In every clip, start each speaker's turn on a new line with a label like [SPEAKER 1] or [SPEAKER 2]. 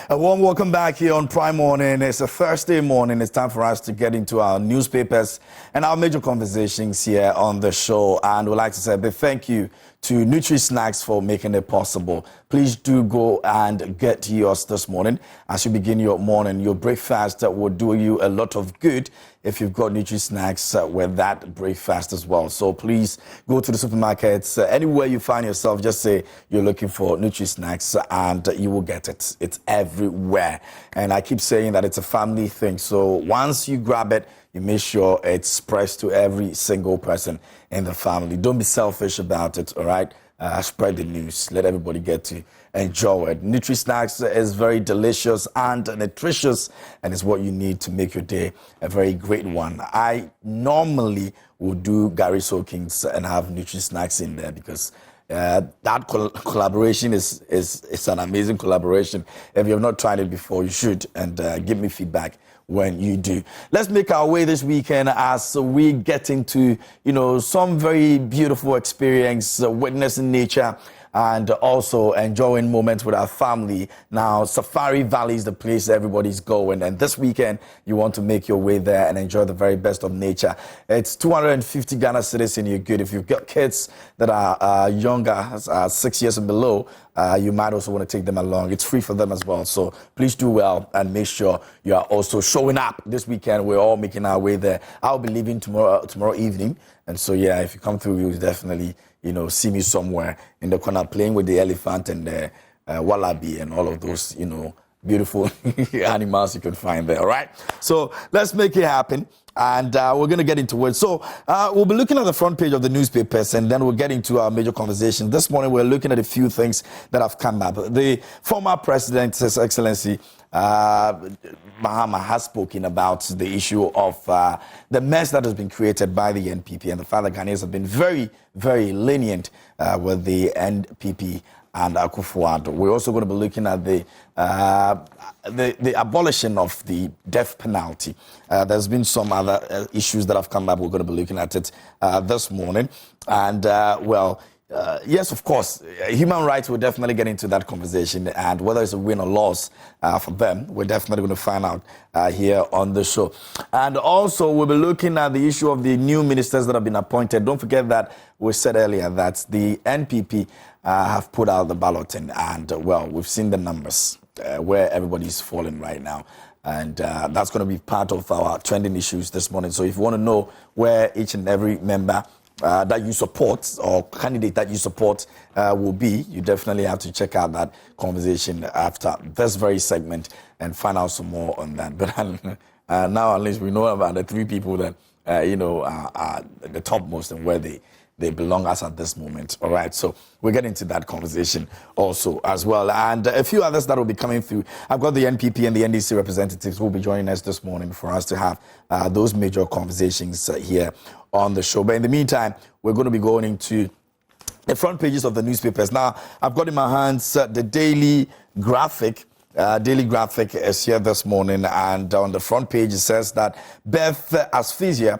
[SPEAKER 1] A warm welcome back here on Prime Morning. It's a Thursday morning. It's time for us to get into our newspapers and our major conversations here on the show. And we'd like to say a big thank you to Nutri-Snacks for making it possible. Please do go and get yours this morning as you begin your morning. Your breakfast will do you a lot of good if you've got Nutri-Snacks with that breakfast as well. So please go to the supermarkets. Anywhere you find yourself, just say you're looking for Nutri-Snacks and you will get it. It's everywhere. And I keep saying that it's a family thing. So once you grab it, you make sure it's spreads to every single person in the family. Don't be selfish about it, all right? Spread the news. Let everybody get to enjoy it. Nutri-Snacks is very delicious and nutritious, and it's what you need to make your day a very great one. I normally will do Gary soakings and have Nutri-Snacks in there because that collaboration is an amazing collaboration. If you have not tried it before, you should, and give me feedback when you do. Let's make our way this weekend as we get into, some very beautiful experience, witnessing nature and also enjoying moments with our family. Now, Safari Valley is the place everybody's going, and this weekend you want to make your way there and enjoy the very best of nature. It's 250 Ghana cedis and you're good. If you've got kids that are younger, 6 years and below, you might also want to take them along. It's free for them as well. So please do well and make sure you are also showing up this weekend. We're all making our way there. I'll be leaving tomorrow evening. And so, yeah, if you come through, you'll definitely, see me somewhere in the corner playing with the elephant and the wallaby and all of those, beautiful animals you can find there, all right? So let's make it happen. And we're going to get into it. So we'll be looking at the front page of the newspapers, and then we'll get into our major conversation. This morning, we're looking at a few things that have come up. The former president, His Excellency Mahama, has spoken about the issue of the mess that has been created by the NPP, and the fact that Ghanaians have been very, very lenient with the NPP and Akufo-Addo. We're also going to be looking at the abolition of the death penalty. There's been some other issues that have come up. We're going to be looking at it this morning. And, yes, of course, human rights, we're definitely getting into that conversation. And whether it's a win or loss for them, we're definitely going to find out here on the show. And also, we'll be looking at the issue of the new ministers that have been appointed. Don't forget that we said earlier that the NPP have put out the balloting. And, we've seen the numbers where everybody's falling right now. And that's going to be part of our trending issues this morning. So if you want to know where each and every member that you support or candidate that you support will be, you definitely have to check out that conversation after this very segment and find out some more on that. But now at least we know about the three people that are the topmost and where they belong us at this moment. All right, so we'll get into that conversation also as well. And a few others that will be coming through. I've got the NPP and the NDC representatives who will be joining us this morning for us to have those major conversations here on the show. But in the meantime, we're going to be going into the front pages of the newspapers. Now, I've got in my hands the Daily Graphic. Daily Graphic is here this morning, and on the front page it says that birth asphyxia,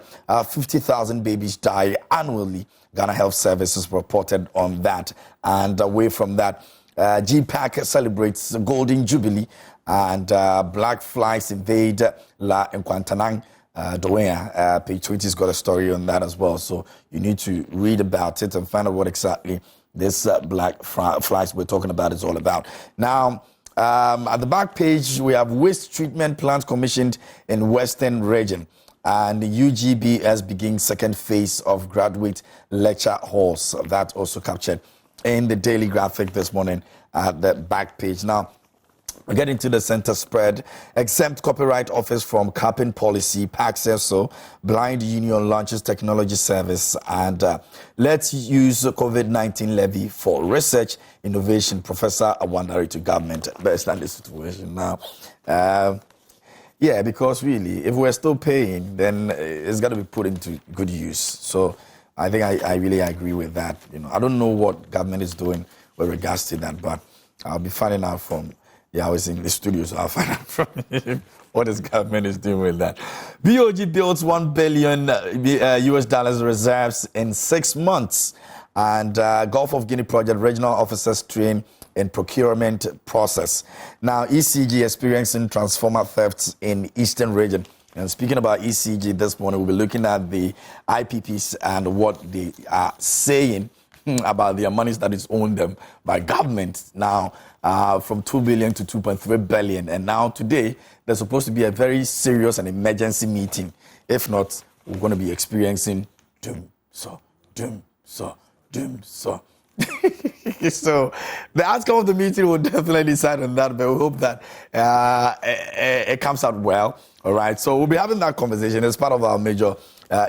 [SPEAKER 1] 50,000 babies die annually. Ghana Health Services reported on that. And away from that, GPAC celebrates Golden Jubilee, and black flies invade La Nkwantanang. Doea, page 20's got a story on that as well. So you need to read about it and find out what exactly this black flies we're talking about is all about. Now, at the back page, we have waste treatment plants commissioned in Western Region. And UGBS begins second phase of graduate lecture halls. That also captured in the Daily Graphic this morning at the back page. Now, we get into the center spread. Exempt Copyright Office from capping policy. PAC says so. Blind Union launches technology service. And let's use COVID-19 levy for research, innovation. Professor Awandari to government. Best in the situation now. Yeah, because really, if we're still paying, then it's got to be put into good use. So I think I really agree with that. I don't know what government is doing with regards to that, but I'll be finding out from, I was in the studio, so I'll find out from him what his government is doing with that. BOG builds $1 billion US dollars reserves in 6 months. And Gulf of Guinea project regional officers train in procurement process. Now, ECG experiencing transformer thefts in Eastern region. And speaking about ECG this morning, we'll be looking at the IPPs and what they are saying about their monies that is owned them by government now, from 2 billion to 2.3 billion. And now today, there's supposed to be a very serious and emergency meeting. If not, we're going to be experiencing doom, so. So the outcome of the meeting will definitely decide on that, but we hope that it comes out well. All right, so we'll be having that conversation as part of our major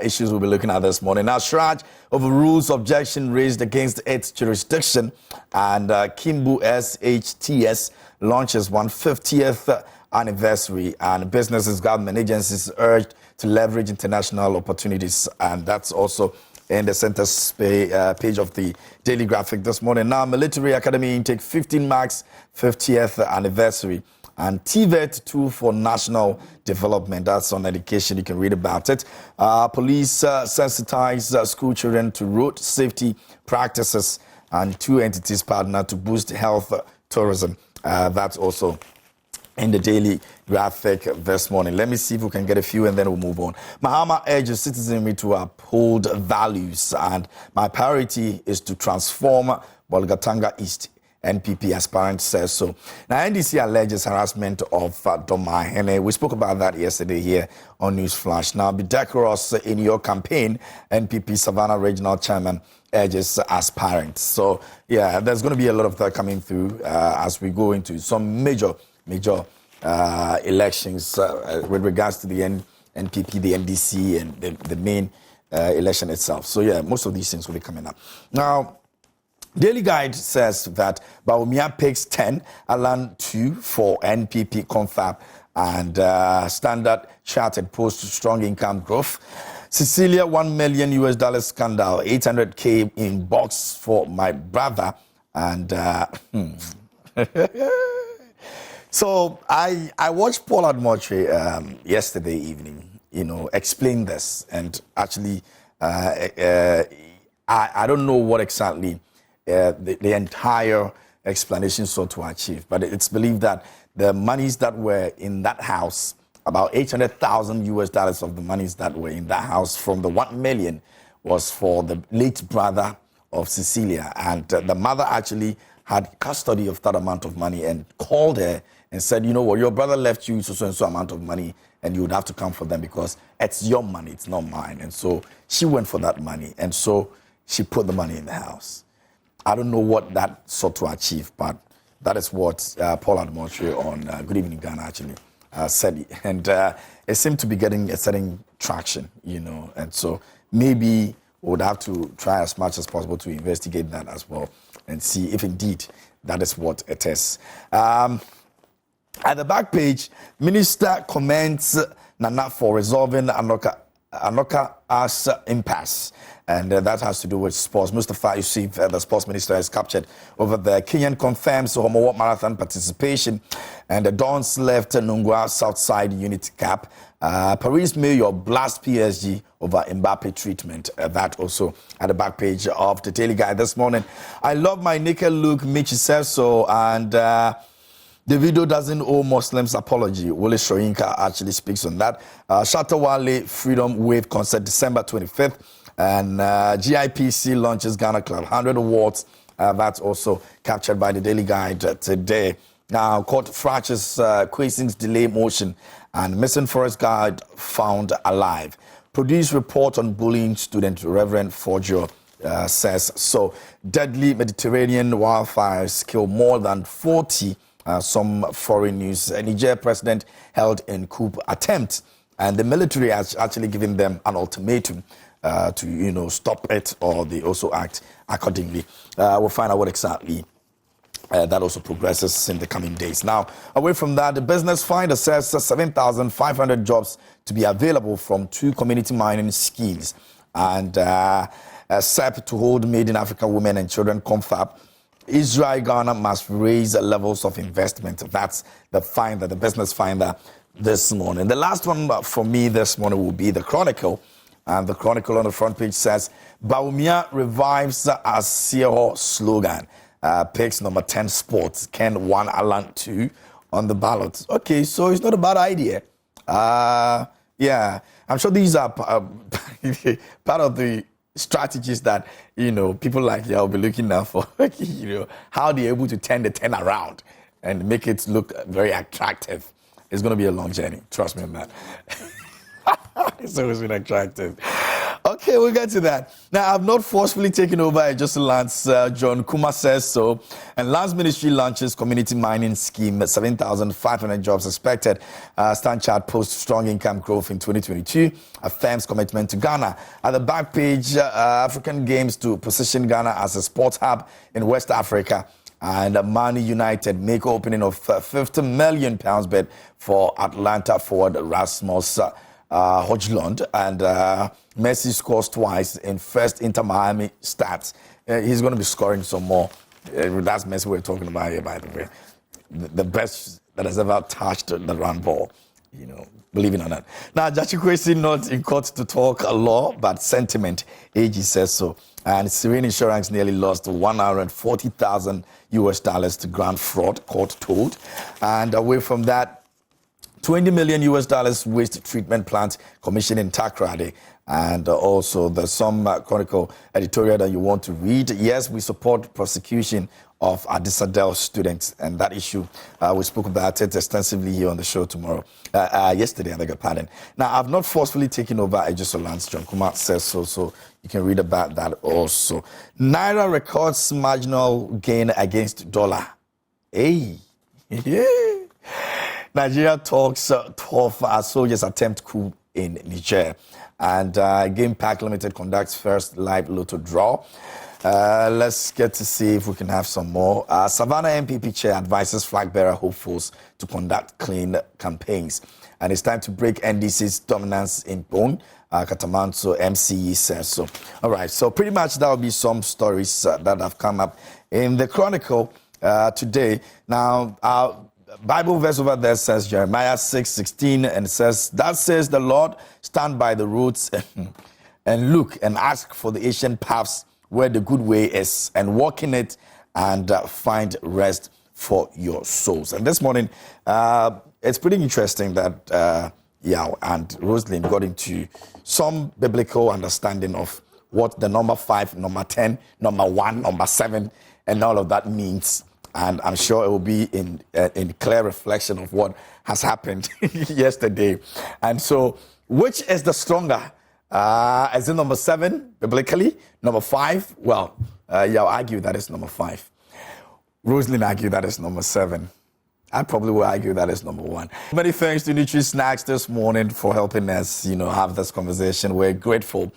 [SPEAKER 1] issues we'll be looking at this morning. Now, Shraj overrules objection raised against its jurisdiction, and Kimbu SHTS launches 150th anniversary, and businesses, government agencies urged to leverage international opportunities, and that's also in the center page of the Daily Graphic this morning. Now, Military Academy intake 15 marks 50th anniversary. And TVET 2 for national development. That's on education. You can read about it. Police sensitize school children to road safety practices, and 2 entities partner to boost health tourism. That's also in the Daily Graphic this morning. Let me see if we can get a few and then we'll move on. Mahama urges citizenry to uphold values, and my priority is to transform Bolgatanga East. NPP aspirant says so. Now, NDC alleges harassment of Domahene. We spoke about that yesterday here on News Flash. Now, be decorous in your campaign, NPP Savannah Regional Chairman urges aspirants. So, yeah, there's going to be a lot of that coming through as we go into some major elections with regards to the NPP, the NDC, and the main election itself. So, yeah, most of these things will be coming up. Now, Daily Guide says that Bawumia picks 10, Alan 2 for NPP confab, and Standard Chartered post strong income growth. Cecilia $1 million scandal, 800K in box for my brother, and so I watched Paul Admotre yesterday evening, explain this, and actually I don't know what exactly the entire explanation sought to achieve, but it's believed that the monies that were in that house, about $800,000 of the monies that were in that house from the 1 million was for the late brother of Cecilia, and the mother actually had custody of that amount of money and called her and said, you know what, your brother left you so and so amount of money, and you would have to come for them because it's your money, it's not mine. And so she went for that money, and so she put the money in the house. I don't know what that sought to achieve, but that is what Paul Admotre on Good Evening Ghana actually said. And it seemed to be getting a certain traction, and so maybe we would have to try as much as possible to investigate that as well and see if indeed that is what it is. At the back page, Minister commends Nana for resolving Anoka impasse. And that has to do with sports. Mustafa Yusuf, the sports minister, is captured over the Kenyan confirms Homo Marathon participation. And the Dons left Nungwa Southside Unity Cap. Paris Mayor blast PSG over Mbappe treatment. That also at the back page of the Daily Guide this morning. I love my naked look, Michi says so. And Davido doesn't owe Muslims apology. Wole Soyinka actually speaks on that. Shatawale Freedom Wave concert December 25th. And GIPC launches Ghana Club 100 awards. That's also captured by the Daily Guide today. Now, court fractures Kwesing's delay motion, and missing forest guard found alive. Police report on bullying student Reverend Forjo says so. Deadly Mediterranean wildfires kill more than 40. Some foreign news. Niger president held in coup attempt, and the military has actually given them an ultimatum to stop it, or they also act accordingly. We'll find out what exactly that also progresses in the coming days. Now, away from that, the Business Finder says 7,500 jobs to be available from 2 community mining schemes, and SEP to hold Made in Africa Women and Children confab. Israel Ghana must raise levels of investment. That's the finder, the Business Finder this morning. The last one for me this morning will be the Chronicle. And the Chronicle on the front page says, Bawumia revives Asieho slogan. picks number 10 Sports, Ken 1, Alan 2 on the ballot. Okay, so it's not a bad idea. Yeah, I'm sure these are part of the strategies that, people like you will be looking out for, how they're able to turn the 10 around and make it look very attractive. It's going to be a long journey. Trust me on that. It's always been attractive. Okay, we'll get to that. Now, I've not forcefully taken over just Lance. John Kuma says so. And Lands Ministry launches community mining scheme. 7,500 jobs expected. Stanchart posts strong income growth in 2022. Affirms commitment to Ghana. At the back page, African Games to position Ghana as a sports hub in West Africa. And Man United make opening of £50 million bid for Atlanta forward Rasmus Højlund, and Messi scores twice in first Inter Miami stats. He's going to be scoring some more. That's Messi we're talking about here, by the way. The best that has ever touched the round ball, believe it or not. Now, Jachi Kwesi not in court to talk law, but sentiment. AG says so. And Serene Insurance nearly lost $140,000 to grand fraud, court told. And away from that, $20 million waste treatment plant commissioned in Takoradi. And also there's some Chronicle editorial that you want to read. Yes, we support prosecution of Adisadel students, and that issue, we spoke about it extensively here on the show yesterday, I beg your pardon. Now, I've not forcefully taken over Ejiso Lance. John Kumar says so you can read about that also. Naira records marginal gain against dollar. Hey, yeah. Nigeria talks tough as soldiers attempt coup in Niger. And Game Pack Limited conducts first live lotto draw. Let's get to see if we can have some more. Savannah MPP chair advises flag bearer hopefuls to conduct clean campaigns. And it's time to break NDC's dominance in Bone. Katamanso MCE says so. All right, so pretty much that will be some stories that have come up in the Chronicle today. Now, Bible verse over there says Jeremiah 6:16, and it says, "That says the Lord, stand by the roads and look and ask for the ancient paths where the good way is, and walk in it and find rest for your souls." And this morning, it's pretty interesting that and Rosalind got into some biblical understanding of what the number 5, number 10, number 1, number 7, and all of that means. And I'm sure it will be in clear reflection of what has happened yesterday. And so, which is the stronger? Is it number 7, biblically? Number 5? Well, I'll argue that it's number 5. Rosalind argued that it's number 7. I probably will argue that it's number 1. Many thanks to Nutri Snacks this morning for helping us, have this conversation. We're grateful.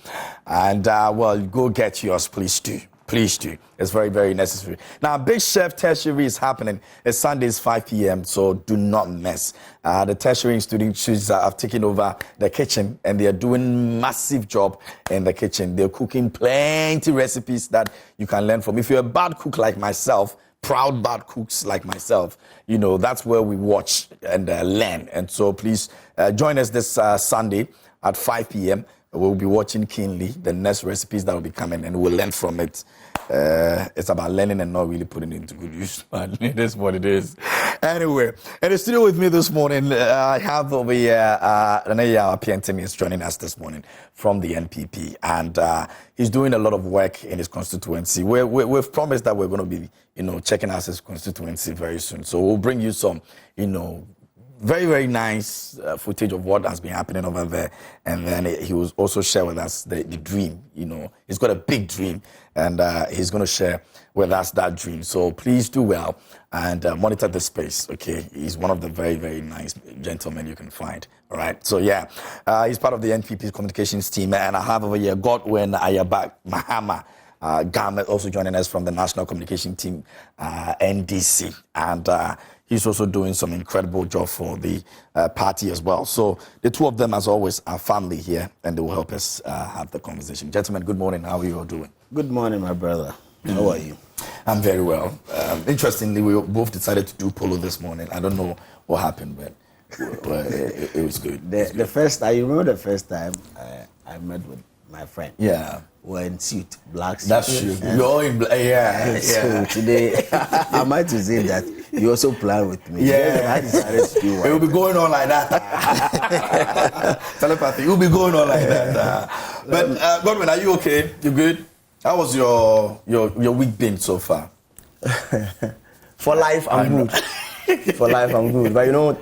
[SPEAKER 1] And, go get yours, please do. Please do. It's very, very necessary. Now, Big Chef Tertiary is happening. It's Sundays, 5 p.m., so do not miss. The tertiary students have taken over the kitchen, and they are doing massive job in the kitchen. They're cooking plenty recipes that you can learn from. If you're a bad cook like myself, proud bad cooks like myself, that's where we watch and learn. And so please join us this Sunday at 5 p.m. We'll be watching keenly the next recipes that will be coming, and we'll learn from it. It's about learning and not really putting it into good use, but it is what it is. Anyway, in the studio with me this morning, I have over here Renaya Piantemi is joining us this morning from the NPP, and he's doing a lot of work in his constituency. We've promised that we're going to be, checking out his constituency very soon. So we'll bring you some, very, very nice footage of what has been happening over there. And then he will also share with us the dream. He's got a big dream, and he's going to share with us that dream. So please do well and monitor the space, okay? He's one of the very, very nice gentlemen you can find, all right? So, he's part of the NPP communications team. And I have over here Godwin Ayabak Mahama. Garment also joining us from the National Communication Team, NDC. And he's also doing some incredible job for the party as well. So the two of them, as always, are family here, and they will help us have the conversation. Gentlemen, good morning. How are you all doing?
[SPEAKER 2] Good morning, my brother. How are you?
[SPEAKER 1] I'm very well. Interestingly, we both decided to do polo this morning. I don't know what happened, but it was good.
[SPEAKER 2] You remember the first time I met with my friend?
[SPEAKER 1] Yeah.
[SPEAKER 2] were in suit, black suit.
[SPEAKER 1] That's true. You're all in black. Yeah.
[SPEAKER 2] So today, I might to say that you also plan with me.
[SPEAKER 1] Yeah.
[SPEAKER 2] I decided to do
[SPEAKER 1] it will be going on like that. Telepathy. It will be going on like that. But Godwin, are you okay? You good? How was your week been so far?
[SPEAKER 3] For life, I'm good. For life, I'm good. But you know,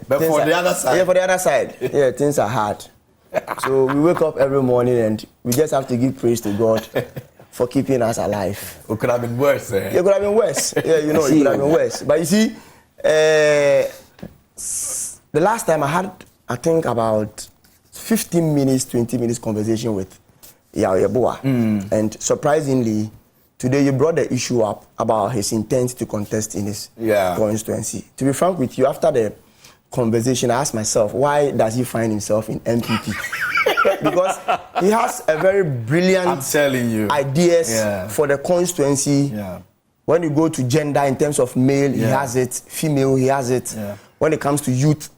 [SPEAKER 1] but for the other side?
[SPEAKER 3] Yeah, for the other side. Yeah, things are hard. So we wake up every morning and we just have to give praise to God for keeping us alive.
[SPEAKER 1] It could have been worse.
[SPEAKER 3] It could have been worse. Yeah, you know, it could have been worse. But you see, the last time I had, I think, about 15 minutes, 20 minutes conversation with Yeboah. And surprisingly, today you brought the issue up about his intent to contest in his constituency. To be frank with you, after the conversation, I asked myself, why does he find himself in MPP? Because he has a very brilliant ideas for the constituency. Yeah. When you go to gender in terms of male, he has it. Female, he has it. Yeah. When it comes to youth,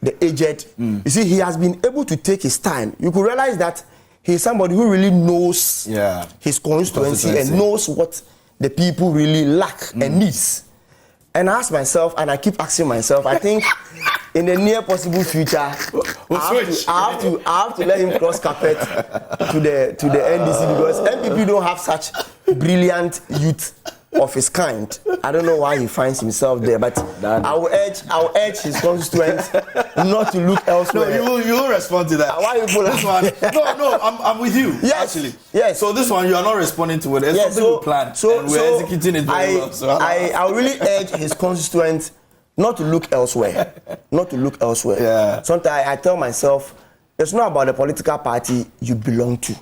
[SPEAKER 3] the aged, you see, he has been able to take his time. You could realize that he's somebody who really knows his constituency and knows what the people really lack and needs. And I ask myself, and I keep asking myself, I think in the near possible future, I have to let him cross carpet to the NDC, because MPP don't have such brilliant youth of his kind. I don't know why he finds himself there, but I will urge his constituents not to look elsewhere.
[SPEAKER 1] No, you will respond to that.
[SPEAKER 3] Why you pull
[SPEAKER 1] this one? No, I'm with you.
[SPEAKER 3] Yes,
[SPEAKER 1] actually.
[SPEAKER 3] Yes.
[SPEAKER 1] So this one you are not responding to it. It's something we planned. And we're executing it very well. So
[SPEAKER 3] I really urge his constituents not to look elsewhere. Not to look elsewhere.
[SPEAKER 1] Yeah.
[SPEAKER 3] Sometimes I tell myself, it's not about the political party you belong to.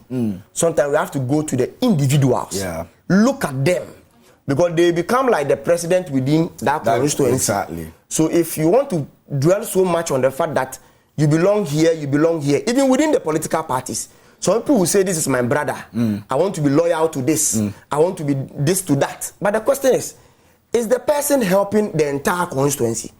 [SPEAKER 3] Sometimes we have to go to the individuals.
[SPEAKER 1] Yeah.
[SPEAKER 3] Look at them. Because they become like the president within that constituency.
[SPEAKER 1] Exactly.
[SPEAKER 3] So if you want to dwell so much on the fact that you belong here, even within the political parties, some people will say, this is my brother. I want to be loyal to this. I want to be this to that. But the question is the person helping the entire constituency?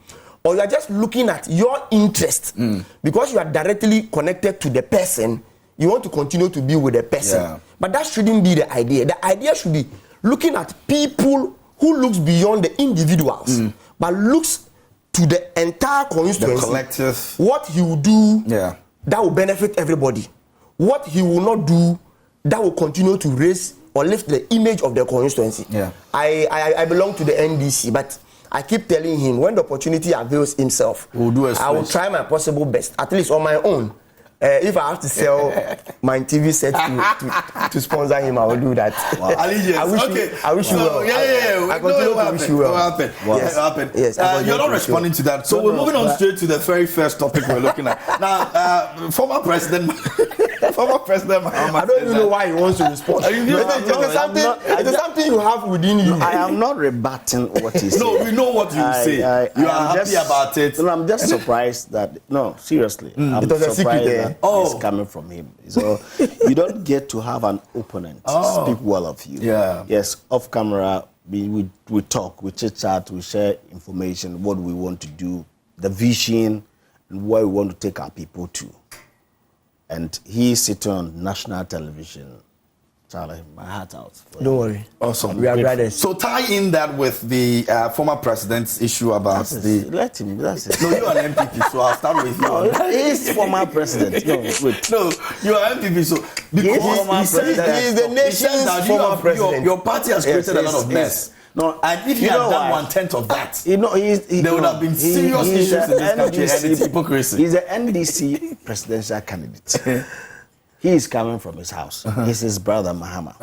[SPEAKER 3] Or you are just looking at your interest? Because you are directly connected to the person, you want to continue to be with the person. Yeah. But that shouldn't be the idea. The idea should be looking at people who looks beyond the individuals, but looks to the entire constituency.
[SPEAKER 1] The collective.
[SPEAKER 3] What he will do that will benefit everybody. What he will not do that will continue to raise or lift the image of the constituency. Yeah. I belong to the NDC, but I keep telling him, when the opportunity avails himself, I will try my possible best, at least on my own. If I have to sell my TV set to sponsor him, I will do that.
[SPEAKER 1] Wow.
[SPEAKER 3] I wish you well. I continue to wish you well.
[SPEAKER 1] What happened? Yes. You're not responding to that. So we're moving on straight to the very first topic we're looking at. Now, former President Mahama.
[SPEAKER 3] I don't even know why he wants to respond. It is something you have within you.
[SPEAKER 2] I am not rebutting what he said.
[SPEAKER 1] No, we know what you say. You are happy about it.
[SPEAKER 2] No, I'm just surprised that, no, seriously. I'm surprised that it's coming from him. So you don't get to have an opponent speak well of you. Yeah. Yes, off camera, we talk, we chit-chat, we share information, what we want to do, the vision, and where we want to take our people to. And he's sitting on national television. Charlie, my heart out.
[SPEAKER 3] Don't worry.
[SPEAKER 1] Awesome.
[SPEAKER 3] We are brothers.
[SPEAKER 1] So tie in that with the former president's issue about
[SPEAKER 2] Let him. That's it.
[SPEAKER 1] No, you are an MPP, so I'll start with you.
[SPEAKER 2] No, he's former president. No, wait.
[SPEAKER 1] No, you are MPP, so because he is the nation's former president. Your party has created a lot of mess. No, and if he had done 1/10 of that, there would have been serious issues in this country, and it's hypocrisy.
[SPEAKER 2] He's the NDC presidential candidate. He is coming from his house. He's his brother, Mahama.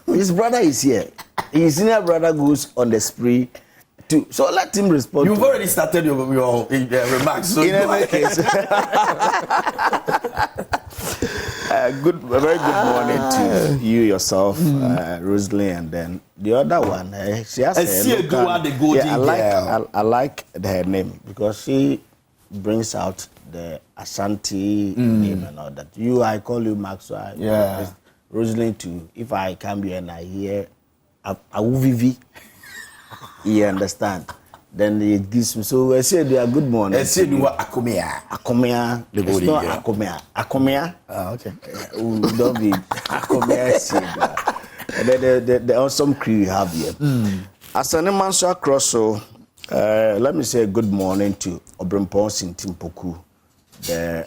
[SPEAKER 2] His brother is here. His senior brother goes on the spree too. So let him respond.
[SPEAKER 1] You've already started your remarks. So
[SPEAKER 2] in any case, a very good morning to you yourself, Rosalind, and then the other one. She has I like her name because she brings out the Ashanti name and all that. I call you Maxwell. Yeah. Rosalind too. If I come here and I hear Awuvivi, you understand. then it gives me. So I say they are good morning.
[SPEAKER 1] I say you are akomea.
[SPEAKER 2] Akomea. It's not akomea. Akomea.
[SPEAKER 1] Okay.
[SPEAKER 2] Don't be akomea. The awesome crew you have here. As an Emanso across, so let me say good morning to Obrimpon Sintimpoku, the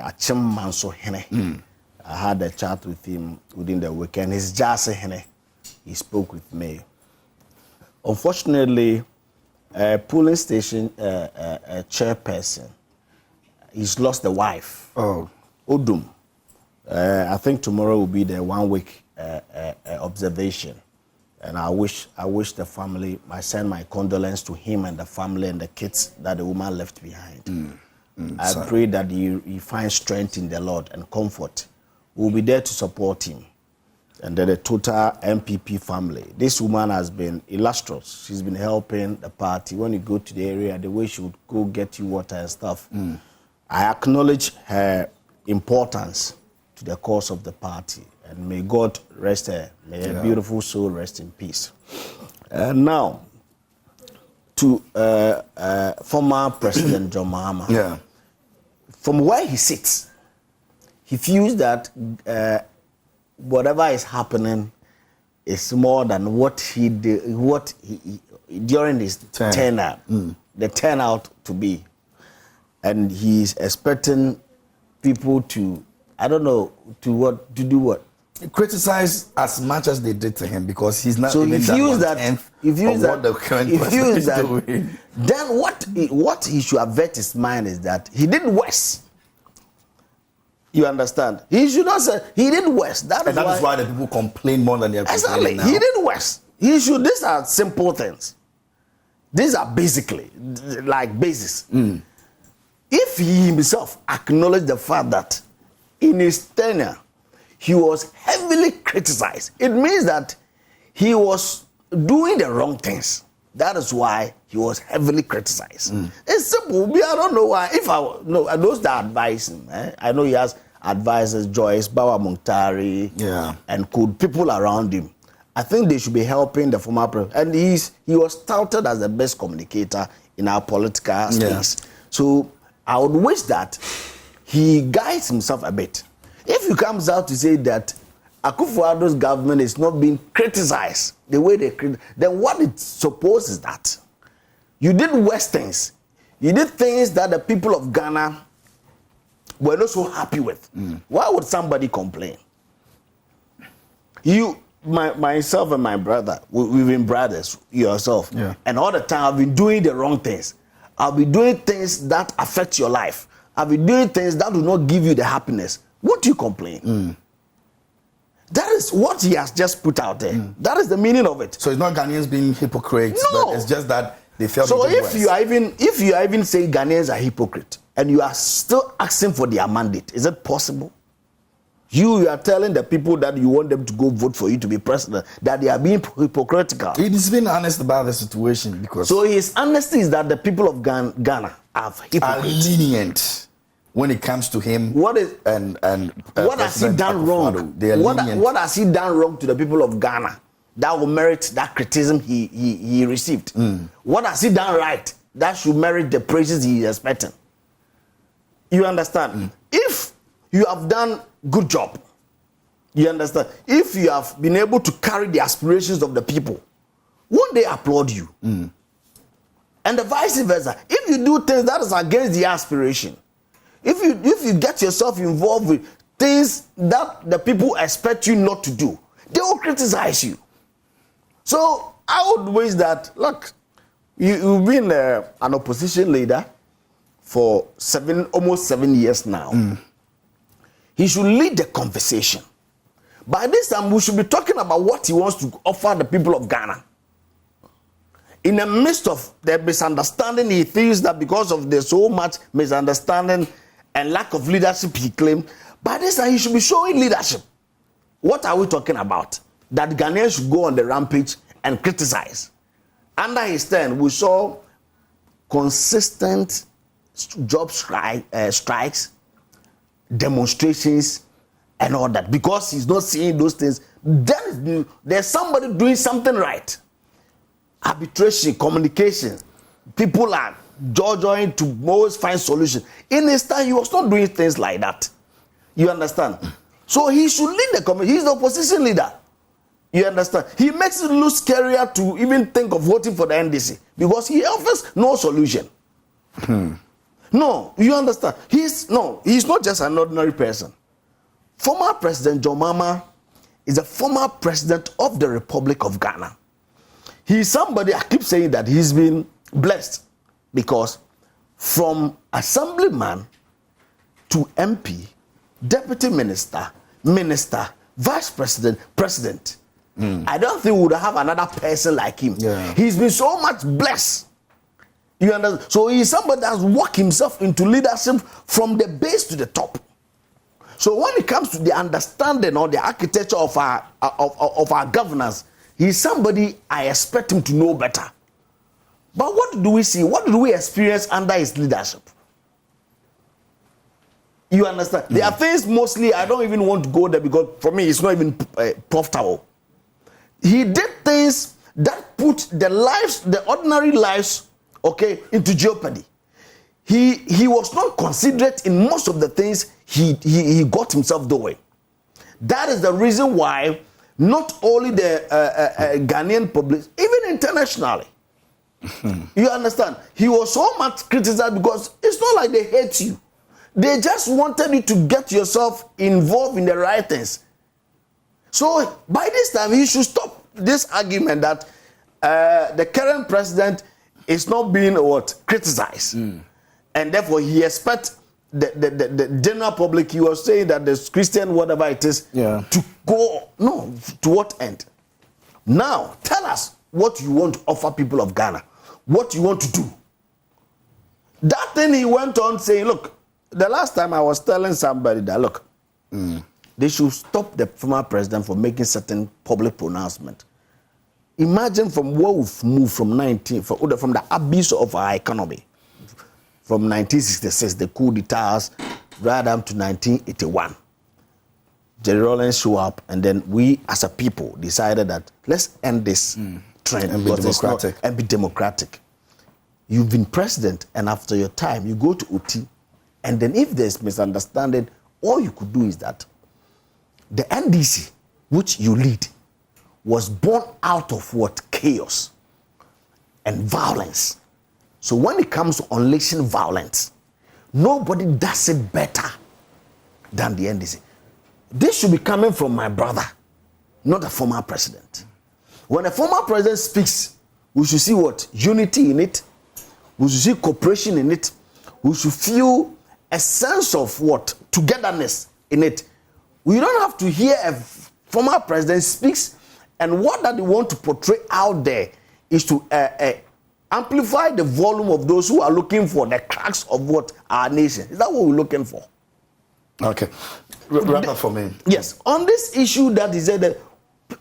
[SPEAKER 2] Achim Manso Hene. I had a chat with him within the weekend. He's just a Hene. He spoke with me. Unfortunately, polling station chairperson, he's lost the wife.
[SPEAKER 1] Oh,
[SPEAKER 2] Odum. I think tomorrow will be the 1 week observation, and I wish the family. I send my condolence to him and the family and the kids that the woman left behind. I pray that he finds strength in the Lord and comfort. We'll be there to support him. And then the total MPP family. This woman has been illustrious. She's been helping the party. When you go to the area, the way she would go get you water and stuff. I acknowledge her importance to the cause of the party. And may God rest her. May her beautiful soul rest in peace. Now, to former President John Mahama.
[SPEAKER 1] Yeah.
[SPEAKER 2] From where he sits, he feels that whatever is happening is more than what he did, during his tenure, the turnout to be. And he's expecting people to, I don't know, to do what?
[SPEAKER 1] Criticize as much as they did to him because he's not.
[SPEAKER 2] So
[SPEAKER 1] even
[SPEAKER 2] he feels that
[SPEAKER 1] the current president is doing.
[SPEAKER 2] Then what he should avert his mind is that he did worse. You understand? He should not say he did worse. That is why
[SPEAKER 1] the people complain more than they are complaining now.
[SPEAKER 2] He did worse. He should. These are simple things. These are basically like basis. If he himself acknowledged the fact that in his tenure he was heavily criticized, it means that he was doing the wrong things. That is why he was heavily criticized. It's simple. I don't know why. Those that advise him, I know he has advisors, Joyce, Bawa Muntari, and good people around him. I think they should be helping the former president. And he was touted as the best communicator in our political space. So I would wish that he guides himself a bit. If he comes out to say that Akufo-Addo's government is not being criticized the way they criticize, then what it supposes that you did worse things. You did things that the people of Ghana were not so happy with. Why would somebody complain? Myself and my brother, we've been brothers, yourself. And all the time I've been doing the wrong things. I'll be doing things that affect your life. I'll be doing things that will not give you the happiness. Won't you complain? That is what he has just put out there. That is the meaning of it.
[SPEAKER 1] So it's not Ghanaians being hypocrites,
[SPEAKER 2] no.
[SPEAKER 1] But it's just that they felt.
[SPEAKER 2] So if you are even saying Ghanaians are hypocrite and you are still asking for their mandate, is it possible? You are telling the people that you want them to go vote for you to be president that they are being hypocritical.
[SPEAKER 1] He's been honest about the situation because.
[SPEAKER 2] So his honesty is that the people of Ghana are
[SPEAKER 1] lenient when it comes to him.
[SPEAKER 2] What is what has he done wrong? What has he done wrong to the people of Ghana that will merit that criticism he received? What has he done right that should merit the praises he is expecting? You understand? If you have done good job, you understand? If you have been able to carry the aspirations of the people, won't they applaud you? And the vice versa. If you do things that is against the aspiration, if you get yourself involved with things that the people expect you not to do, they will criticize you. So I would wish that, look, you've been an opposition leader for almost 7 years now. He should lead the conversation. By this time, we should be talking about what he wants to offer the people of Ghana. In the midst of the misunderstanding, he thinks that because of there's so much misunderstanding and lack of leadership, he claimed, by this time he should be showing leadership. What are we talking about? That Ghanaians should go on the rampage and criticize. Under his turn, we saw consistent job strikes, demonstrations, and all that. Because he's not seeing those things, then there's somebody doing something right. arbitration, communication. People are joining to always find solutions. In his time, he was not doing things like that. You understand? So he should lead the committee. He's the opposition leader. You understand? He makes it look scarier to even think of voting for the NDC because he offers no solution. No, you understand? He's not just an ordinary person. Former President John Mahama is a former president of the Republic of Ghana. He's somebody, I keep saying that he's been blessed because from assemblyman to MP, deputy minister, vice president, president. I don't think we would have another person like him. Yeah. He's been so much blessed. You understand? So he's somebody that's worked himself into leadership from the base to the top. So when it comes to the understanding or the architecture of our governance, he's somebody I expect him to know better. But what do we see? What do we experience under his leadership? You understand? There are things mostly I don't even want to go there because for me it's not even profitable. He did things that put the ordinary lives, okay, into jeopardy. He was not considerate in most of the things he got himself doing. That is the reason why not only the Ghanaian public, even internationally, you understand, he was so much criticized because it's not like they hate you. They just wanted you to get yourself involved in the right things. So by this time, he should stop this argument that the current president is not being criticized. And therefore, he expects the general public, he was saying that the Christian, whatever it is, to go, no, to what end? Now, tell us what you want to offer people of Ghana, what you want to do. That thing he went on saying, look, the last time I was telling somebody that, look, they should stop the former president from making certain public pronouncements. Imagine from where we've moved from the abyss of our economy, from 1966, the coup d'etats, right up to 1981. Jerry Rawlings show up, and then we, as a people, decided that let's end this trend
[SPEAKER 1] and be democratic.
[SPEAKER 2] And be democratic. You've been president, and after your time, you go to OT, and then if there's misunderstanding, all you could do is that the NDC, which you lead, was born out of what? Chaos and violence. So when it comes to unleashing violence, nobody does it better than the NDC. This should be coming from my brother, not a former president. When a former president speaks, we should see what? Unity in it. We should see cooperation in it. We should feel a sense of what? Togetherness in it. We don't have to hear a former president speaks, and what that they want to portray out there is to amplify the volume of those who are looking for the cracks of what? Our nation. Is that what we're looking for?
[SPEAKER 1] Okay. Wrap up for me.
[SPEAKER 2] Yes. On this issue that he said that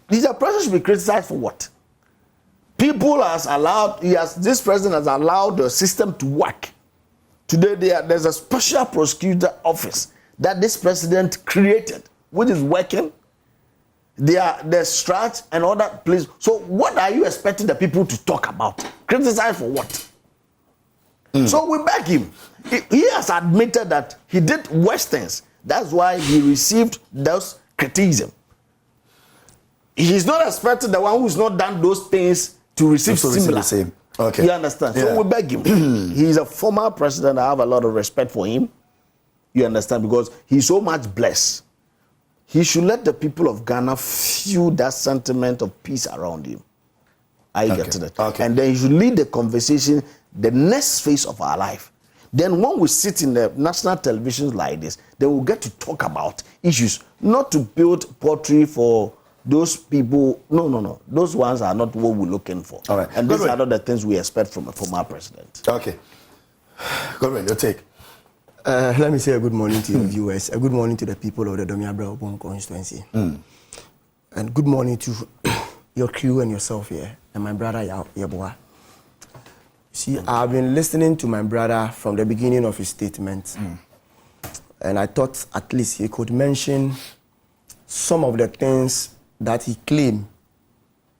[SPEAKER 2] this president should be criticized for what? People has allowed, this president has allowed the system to work. Today there's a special prosecutor office that this president created, which is working. There's strats and all that place. So what are you expecting the people to talk about? Criticize for what? So we beg him. He has admitted that he did worse things. That's why he received those criticism. He's not expecting the one who's not done those things to receive similar.
[SPEAKER 1] Same. Okay.
[SPEAKER 2] You understand? So we beg him. He's a former president. I have a lot of respect for him. You understand? Because he's so much blessed. He should let the people of Ghana feel that sentiment of peace around him. I get to that. Okay. And then he should lead the conversation, the next phase of our life. Then when we sit in the national televisions like this, then we'll get to talk about issues, not to build poetry for those people. No. Those ones are not what we're looking for.
[SPEAKER 1] All right.
[SPEAKER 2] And these are not the things we expect from a former president.
[SPEAKER 1] Okay. Godwin, your take.
[SPEAKER 3] Let me say a good morning to your viewers, a good morning to the people of the Domiabra Obon constituency. And good morning to your crew and yourself here, and my brother Yeboah. See, I've been listening to my brother from the beginning of his statement, and I thought at least he could mention some of the things that he claimed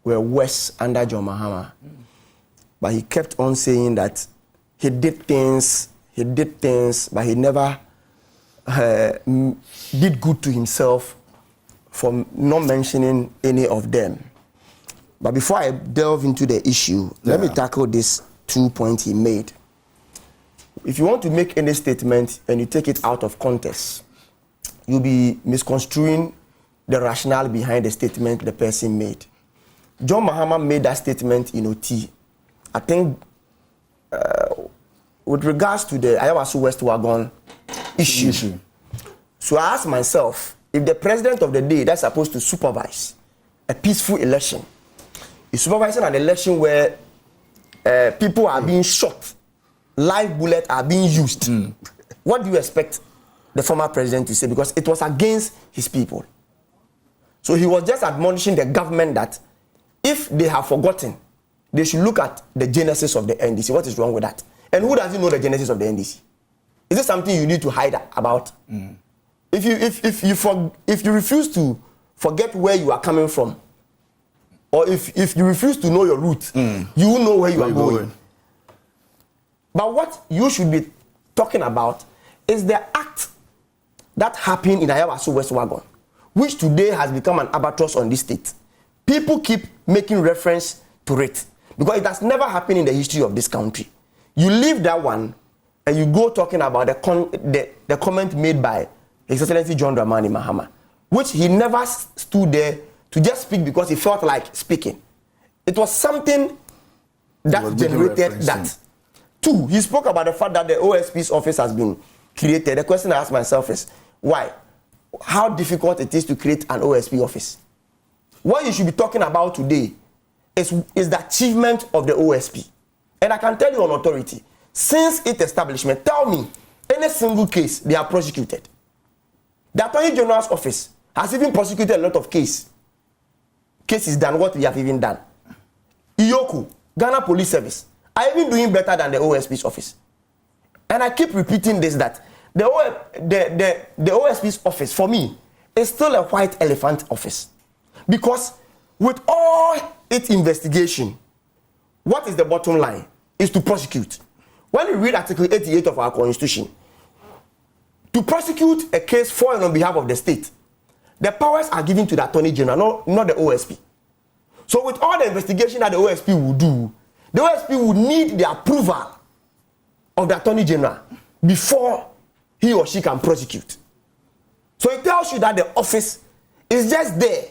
[SPEAKER 3] were worse under John Mahama. but he kept on saying that he did things, but he never did good to himself for not mentioning any of them. But before I delve into the issue, let me tackle these 2 points he made. If you want to make any statement and you take it out of context, you'll be misconstruing the rationale behind the statement the person made. John Mahama made that statement in OT. I think with regards to the Ayawaso West Wagon issue. So I asked myself, if the president of the day that's supposed to supervise a peaceful election is supervising an election where people are being shot, live bullets are being used, what do you expect the former president to say? Because it was against his people. So he was just admonishing the government that if they have forgotten, they should look at the genesis of the NDC. What is wrong with that? And who doesn't know the genesis of the NDC? Is it something you need to hide about? If you refuse to forget where you are coming from, or if you refuse to know your route, you will know where you are going. But what you should be talking about is the act that happened in Ayawaso West Wagon, which today has become an albatross on this state. People keep making reference to it because it has never happened in the history of this country. You leave that one and you go talking about the comment made by His Excellency John Dramani Mahama, which he never stood there to just speak because he felt like speaking. It was something that generated that. Two, he spoke about the fact that the OSP's office has been created. The question I ask myself is, why? How difficult it is to create an OSP office? What you should be talking about today is the achievement of the OSP. And I can tell you on authority, since its establishment, tell me any single case they are prosecuted. The Attorney General's office has even prosecuted a lot of cases than what we have even done. Iyoku, Ghana Police Service, are even doing better than the OSP's office. And I keep repeating this, that the OSP's office, for me, is still a white elephant office. Because with all its investigation, what is the bottom line? Is to prosecute. When you read Article 88 of our Constitution, to prosecute a case for and on behalf of the state, the powers are given to the Attorney General, not the OSP. So with all the investigation that the OSP will do, the OSP will need the approval of the Attorney General before he or she can prosecute. So it tells you that the office is just there.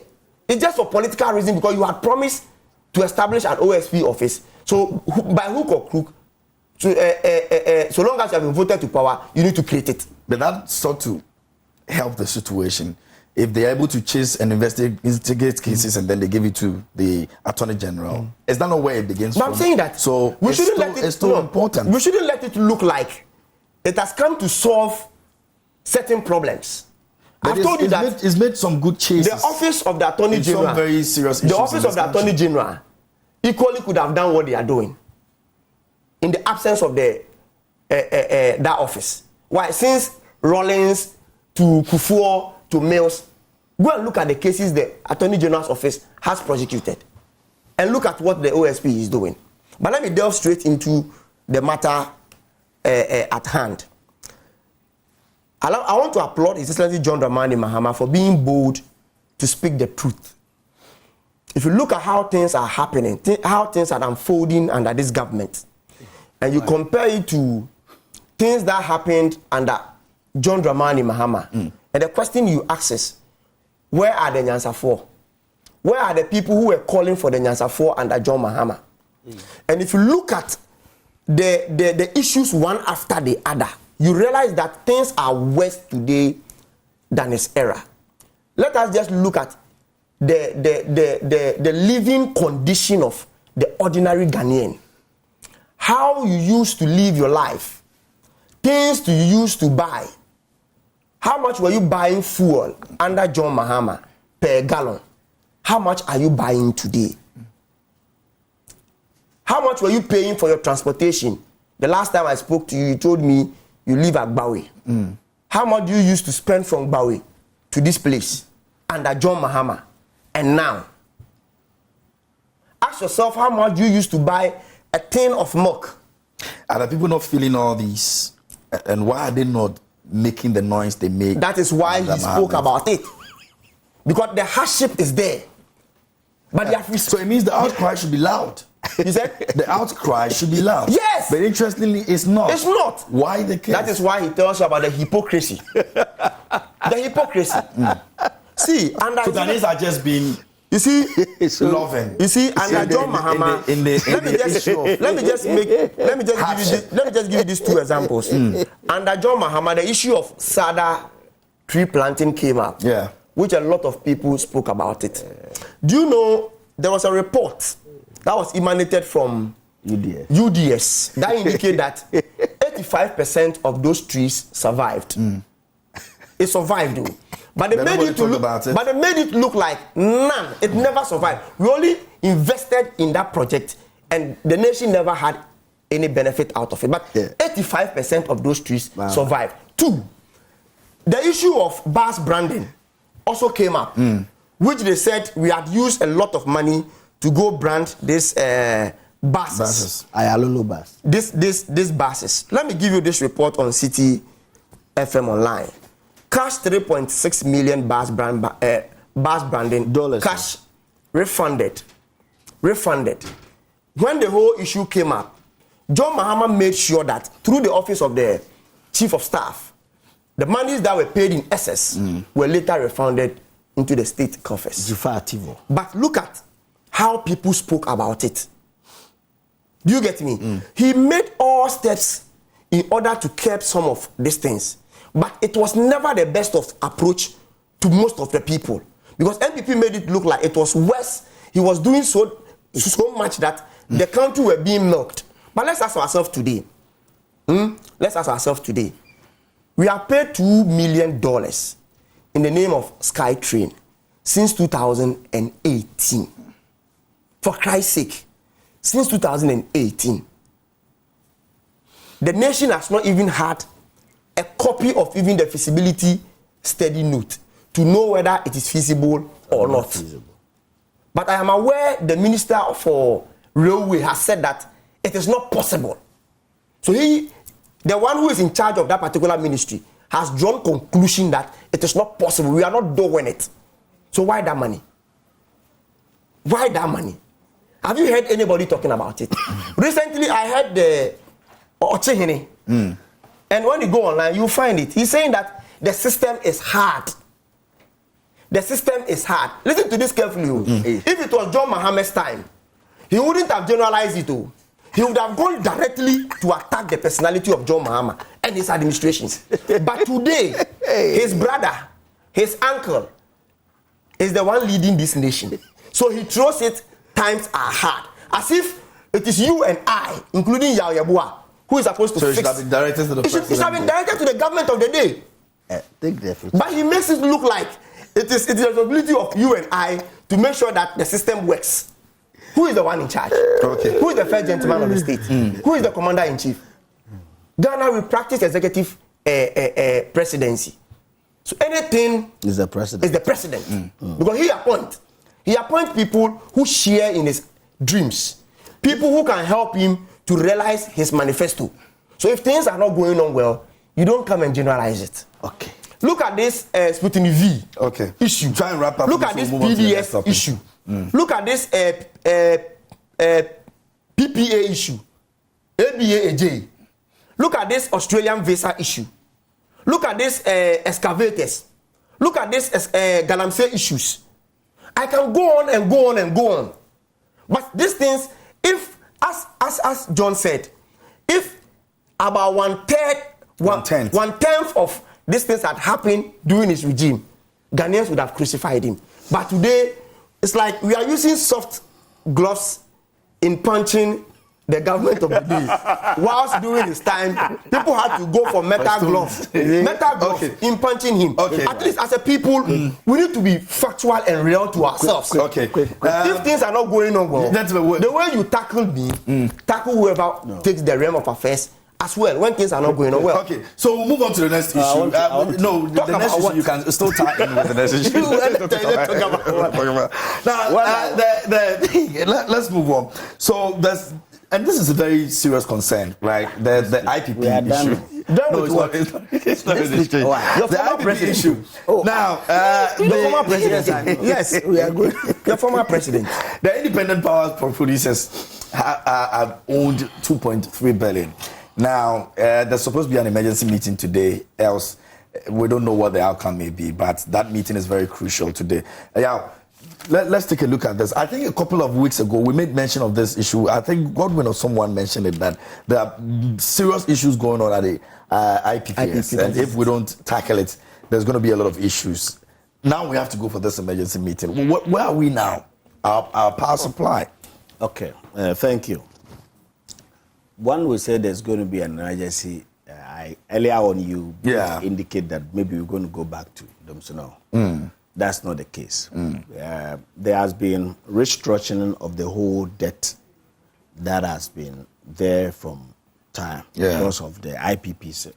[SPEAKER 3] It's just for political reason because you had promised to establish an OSP office. So by hook or crook, so long as you have been voted to power, you need to create it.
[SPEAKER 1] But that sought to help the situation. If they're able to chase and investigate cases and then they give it to the Attorney General, is that not where it begins
[SPEAKER 3] but from? I'm saying that.
[SPEAKER 1] So it's still important.
[SPEAKER 3] We shouldn't let it look like it has come to solve certain problems.
[SPEAKER 1] But I've told you that it's made some good chases.
[SPEAKER 3] The office of the Attorney General,
[SPEAKER 1] some very serious issues.
[SPEAKER 3] The office of the Attorney General equally could have done what they are doing in the absence of that office. Why? Since Rawlings to Kufuor to Mills, go and look at the cases the Attorney General's office has prosecuted, and look at what the OSP is doing. But let me delve straight into the matter at hand. I want to applaud His Excellency John Dramani Mahama for being bold to speak the truth. If you look at how things are happening, how things are unfolding under this government, and you compare it to things that happened under John Dramani Mahama, and the question you ask is, where are the Nyansafoɔ? Where are the people who were calling for the Nyansafoɔ under John Mahama? And if you look at the issues one after the other, you realize that things are worse today than its era. Let us just look at the living condition of the ordinary Ghanaian. How you used to live your life, things you used to buy. How much were you buying fuel under John Mahama per gallon? How much are you buying today? How much were you paying for your transportation? The last time I spoke to you, you told me you live at Bawe. How much do you used to spend from Bawe to this place under John Mahama? And now, ask yourself how much you used to buy a tin of milk.
[SPEAKER 1] Are the people not feeling all these? And why are they not making the noise they make?
[SPEAKER 3] That is why he spoke about it. Because the hardship is there. But
[SPEAKER 1] so it means the outcry should be loud.
[SPEAKER 3] You said?
[SPEAKER 1] The outcry should be loud.
[SPEAKER 3] Yes!
[SPEAKER 1] But interestingly, it's not.
[SPEAKER 3] It's not.
[SPEAKER 1] Why the case?
[SPEAKER 3] That is why he tells you about the hypocrisy. The hypocrisy. See, and
[SPEAKER 1] so Ghanaians are just being...
[SPEAKER 3] You see,
[SPEAKER 1] loving.
[SPEAKER 3] You see, under John Mahama. Let me just give you these two examples. Under John Mahama, the issue of Sada tree planting came up.
[SPEAKER 1] Yeah.
[SPEAKER 3] Which a lot of people spoke about it. Do you know there was a report that was emanated from UDS that indicated that 85% of those trees survived. It survived though. But they made it look like none. It never survived. We only invested in that project and the nation never had any benefit out of it. But 85% of those trees survived. Two, the issue of bus branding also came up, which they said we had used a lot of money to go brand this buses.
[SPEAKER 2] Ayalolo bus.
[SPEAKER 3] These buses. Let me give you this report on City FM Online. Cash 3.6 million bus branding
[SPEAKER 2] dollars.
[SPEAKER 3] Cash refunded. When the whole issue came up, John Mahama made sure that through the office of the chief of staff, the monies that were paid in excess were later refunded into the state coffers. But look at how people spoke about it. Do you get me? He made all steps in order to curb some of these things. But it was never the best of approach to most of the people. Because NPP made it look like it was worse. He was doing so much that the country were being milked. But let's ask ourselves today. Let's ask ourselves today. We have paid $2 million in the name of SkyTrain since 2018. For Christ's sake, since 2018. The nation has not even had a copy of even the feasibility study note to know whether it is feasible or not. But I am aware the Minister for Railway has said that it is not possible. So the one who is in charge of that particular ministry has drawn conclusion that it is not possible. We are not doing it. So why that money? Why that money? Have you heard anybody talking about it? Recently, I heard the Ochehene. And when you go online, you find it. He's saying that the system is hard. The system is hard. Listen to this carefully. If it was John Mahama's time, he wouldn't have generalized it. He would have gone directly to attack the personality of John Mahama and his administrations. But today, his brother, his uncle, is the one leading this nation. So he throws it, times are hard. As if it is you and I, including Yao Yabua, who is supposed to fix.
[SPEAKER 1] So it should have been directed to the president.
[SPEAKER 3] It should have been directed to the government of the day. But he makes it look like it is the responsibility of you and I to make sure that the system works. Who is the one in charge?
[SPEAKER 1] Okay.
[SPEAKER 3] Who is the first gentleman of the state? Who is the commander-in-chief? Ghana will practice executive presidency. So anything
[SPEAKER 2] is the president.
[SPEAKER 3] Because he appoints people who share in his dreams. People who can help him to realize his manifesto. So if things are not going on well, you don't come and generalize it.
[SPEAKER 2] Okay.
[SPEAKER 3] Look at this Sputnik V issue.
[SPEAKER 1] Try and wrap up.
[SPEAKER 3] Look at this PDS issue. Look at this PPA issue. ABA-AJ. Look at this Australian visa issue. Look at this excavators. Look at this Galamsey issues. I can go on and go on and go on. But these things, if, as John said, if about one tenth of these things had happened during his regime, Ghanaians would have crucified him. But today, it's like we are using soft gloves in punching the government of the day. Whilst during his time, people had to go for metal gloves in punching him. At least as a people, we need to be factual and real to ourselves. If things are not going on well, the way you tackle me, tackle whoever takes the realm of affairs as well when things are not going on well.
[SPEAKER 1] Okay, so we'll move on to the next issue. The next issue you can still tie in with the next issue. Now, let's move on. So there's and this is a very serious concern, right? The IPP
[SPEAKER 2] we are done.
[SPEAKER 1] issue. No, it's not an issue.
[SPEAKER 3] Your
[SPEAKER 1] The
[SPEAKER 3] former
[SPEAKER 1] IPP
[SPEAKER 3] president.
[SPEAKER 1] issue.
[SPEAKER 3] Oh.
[SPEAKER 1] Now,
[SPEAKER 3] Your former president. Yes, we are good. Your former president.
[SPEAKER 1] The independent power producers have owned 2.3 billion. Now, there's supposed to be an emergency meeting today, else we don't know what the outcome may be, but that meeting is very crucial today. Yeah, let's take a look at this. I think a couple of weeks ago, we made mention of this issue. I think Godwin or someone mentioned it, that there are serious issues going on at the IPPS, and if we don't tackle it, there's going to be a lot of issues. Now we have to go for this emergency meeting. Where are we now? Our power supply.
[SPEAKER 2] Okay, thank you. One will say there's going to be an emergency. Earlier on, you indicate that maybe we're going to go back to Domsono. That's not the case. There has been restructuring of the whole debt that has been there from time because of the IPPs,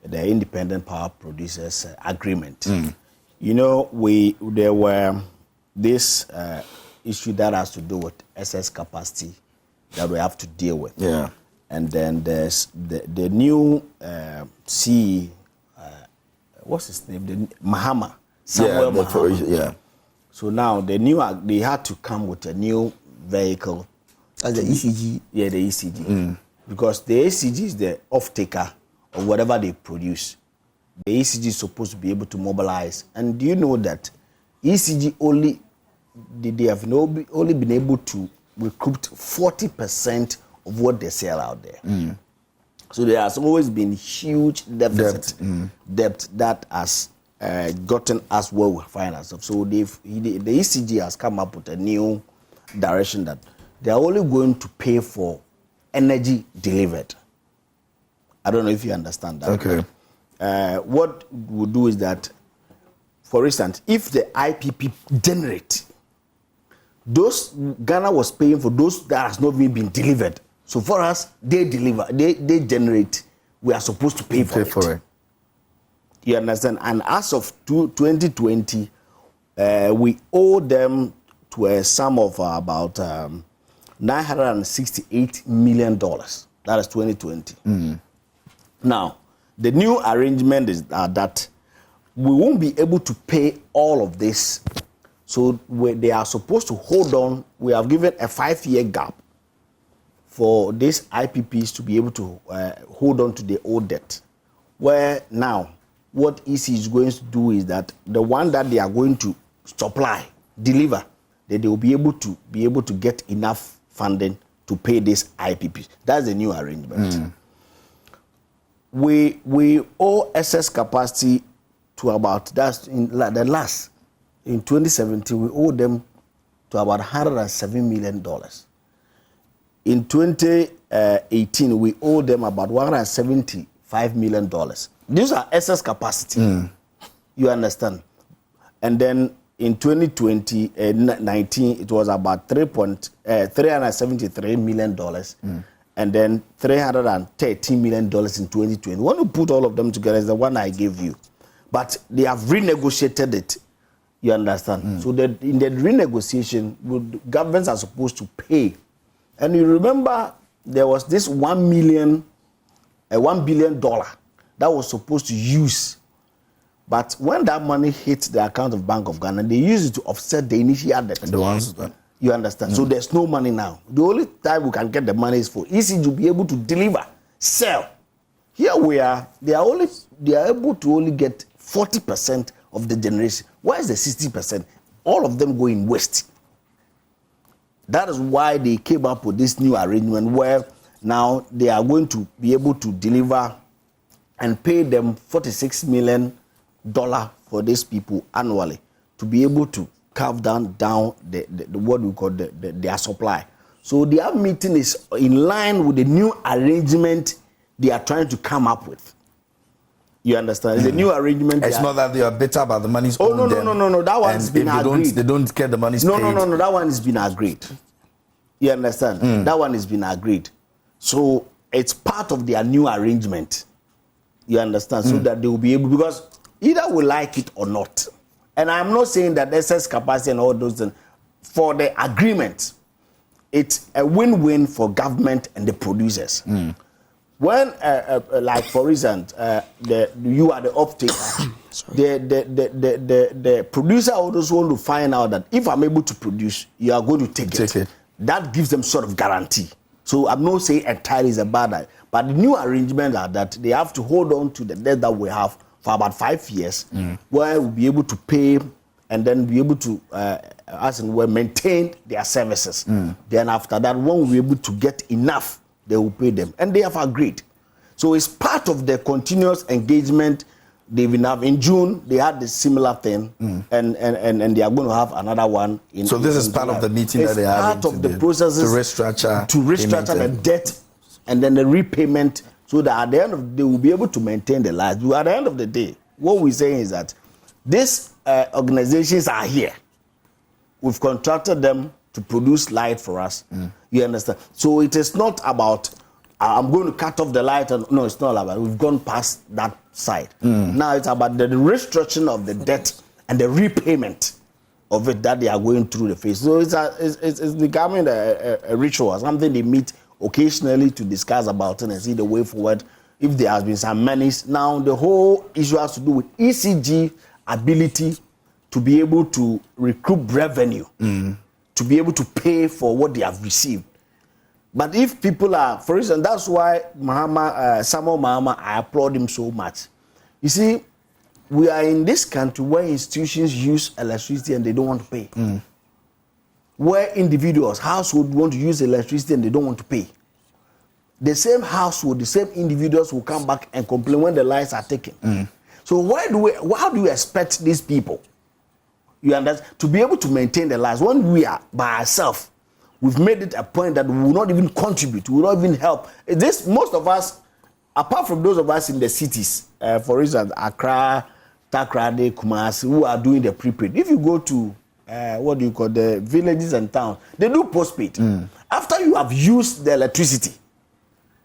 [SPEAKER 2] the Independent Power Producers Agreement. You know, there were this issue that has to do with excess capacity that we have to deal with.
[SPEAKER 1] Yeah.
[SPEAKER 2] And then there's the new CE, what's his name? Mahama. Samuel Mahama. So now they had to come with a new vehicle.
[SPEAKER 3] As the ECG.
[SPEAKER 2] Yeah, the ECG. Because the ECG is the off-taker of whatever they produce. The ECG is supposed to be able to mobilize. And do you know that ECG they have only been able to recruit 40% of what they sell out there. So there has always been huge deficit, debt that has gotten us where we find ourselves. So the ECG has come up with a new direction that they are only going to pay for energy delivered. I don't know if you understand that.
[SPEAKER 1] Okay.
[SPEAKER 2] What we'll do is that, for instance, if the IPP generate, those Ghana was paying for those that has not even been delivered. So for us, they deliver, they generate. We are supposed to pay for it. You understand? And as of 2020, we owe them to a sum of about $968 million. That is 2020. Now, the new arrangement is that we won't be able to pay all of this. So they are supposed to hold on. We have given a 5-year gap for these IPPs to be able to hold on to the old debt. Where now, what EC is going to do is that the one that they are going to supply, deliver, that they will be able to get enough funding to pay this IPP. That's the new arrangement. We owe excess capacity to about, that's in the last, in 2017, we owe them to about $107 million. In 2018, we owe them about $175 million. These are excess capacity. You understand? And then in 2019, it was about $373 million. And then $313 million in 2020. When you put all of them together, is the one I gave you. But they have renegotiated it. You understand? So that in the renegotiation, governments are supposed to pay. And you remember there was this $1 billion that was supposed to use. But when that money hit the account of Bank of Ghana, they used it to offset the initial debt.
[SPEAKER 1] The ones that...
[SPEAKER 2] You understand? So there's no money now. The only time we can get the money is for EC to be able to deliver, sell. Here we are. They are able to only get 40% of the generation. Why is the 60%? All of them going west. That is why they came up with this new arrangement where now they are going to be able to deliver and pay them $46 million for these people annually to be able to carve down the what we call their supply. So their meeting is in line with the new arrangement they are trying to come up with. You understand? It's a new arrangement.
[SPEAKER 1] It's not that they are bitter about the money's
[SPEAKER 2] no. That one's been agreed.
[SPEAKER 1] They don't get the money's
[SPEAKER 2] paid.
[SPEAKER 1] No.
[SPEAKER 2] That one has been agreed. You understand? That one has been agreed. So it's part of their new arrangement. You understand? So that they will be able, because either we like it or not. And I'm not saying that excess capacity and all those things. For the agreement, it's a win-win for government and the producers. When, like for instance, you are the off-taker, the producer also want to find out that if I'm able to produce, you are going to take it. That gives them sort of guarantee. So I'm not saying entirely is a bad idea, but the new arrangement are that they have to hold on to the debt that we have for about 5 years, where we'll be able to pay and then be able to, as and when, maintain their services. Then after that, when we'll be able to get enough, they will pay them. And they have agreed. So it's part of the continuous engagement they've been having. In June, they had this similar thing, and they are going to have another one.
[SPEAKER 1] So this is part of the meeting that they have.
[SPEAKER 2] It's part of the processes
[SPEAKER 1] to restructure
[SPEAKER 2] the debt and then the repayment, so that at the end of the day, they will be able to maintain the lives. At the end of the day, what we're saying is that these organizations are here. We've contracted them to produce light for us. You understand? So it is not about I'm going to cut off the light. And no, it's not about it. We've gone past that side. Now it's about the restructuring of the debt and the repayment of it that they are going through the phase. So it's becoming a ritual, something they meet occasionally to discuss about it and see the way forward. If there has been some menace, now the whole issue has to do with ECG ability to be able to recoup revenue, to be able to pay for what they have received. But if people are, for instance, that's why Samuel Mahama, I applaud him so much. You see, we are in this country where institutions use electricity and they don't want to pay. Where individuals, households want to use electricity and they don't want to pay. The same household, the same individuals will come back and complain when the lights are taken. So how do you expect these people, you understand, to be able to maintain the lives when we are by ourselves? We've made it a point that we will not even contribute, we will not even help. Most of us, apart from those of us in the cities, for instance, Accra, Takrade, Kumasi, who are doing the prepaid. If you go to the villages and towns, they do postpaid. After you have used the electricity,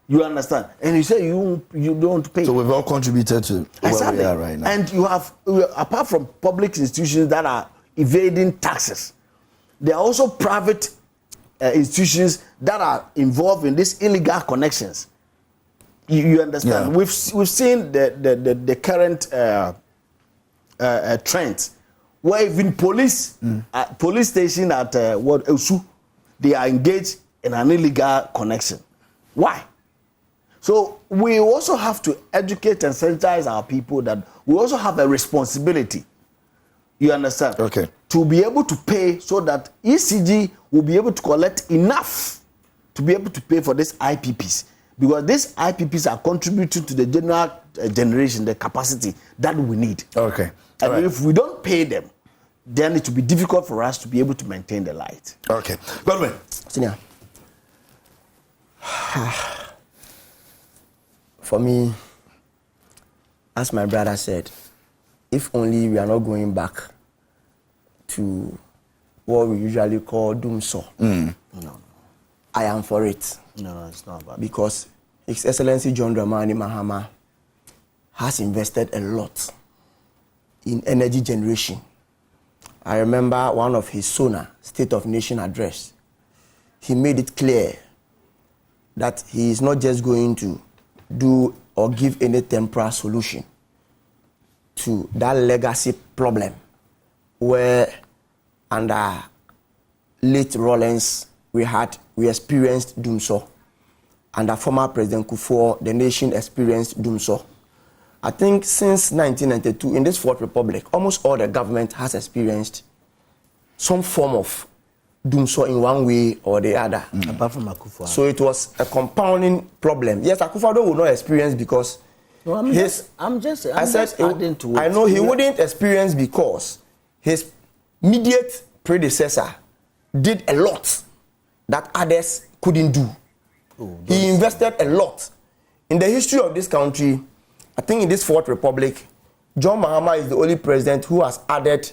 [SPEAKER 2] you understand, and you say you don't pay.
[SPEAKER 1] So we've all contributed to where we are right now.
[SPEAKER 2] And you have, apart from public institutions that are evading taxes, there are also private institutions that are involved in these illegal connections. You understand? Yeah. We've seen the current trend where even police station at Esu, they are engaged in an illegal connection. Why? So we also have to educate and sensitize our people that we also have a responsibility. You understand?
[SPEAKER 1] Okay.
[SPEAKER 2] To be able to pay so that ECG will be able to collect enough to be able to pay for these IPPs. Because these IPPs are contributing to the general generation, the capacity that we need.
[SPEAKER 1] Okay.
[SPEAKER 2] And if we don't pay them, then it will be difficult for us to be able to maintain the light.
[SPEAKER 1] Okay. Godwin.
[SPEAKER 3] Senior. For me, as my brother said, if only we are not going back to what we usually call doomsaw.
[SPEAKER 2] No.
[SPEAKER 3] I am for it.
[SPEAKER 2] No, it's not bad.
[SPEAKER 3] Because His Excellency John Dramani Mahama has invested a lot in energy generation. I remember one of his SONA, State of Nation address. He made it clear that he is not just going to do or give any temporary solution to that legacy problem where under late Rawlings we experienced doomsaw. Under former President Kufuor, the nation experienced doomsaw. I think since 1992, in this Fourth Republic, almost all the government has experienced some form of doomsaw in one way or the other.
[SPEAKER 2] Apart from Akufo-Addo.
[SPEAKER 3] So it was a compounding problem. Yes, Akufo-Addo will not experience because
[SPEAKER 2] I'm just adding to it.
[SPEAKER 3] I know he wouldn't experience because his immediate predecessor did a lot that others couldn't do. He invested a lot. In the history of this country, I think in this Fourth Republic, John Mahama is the only president who has added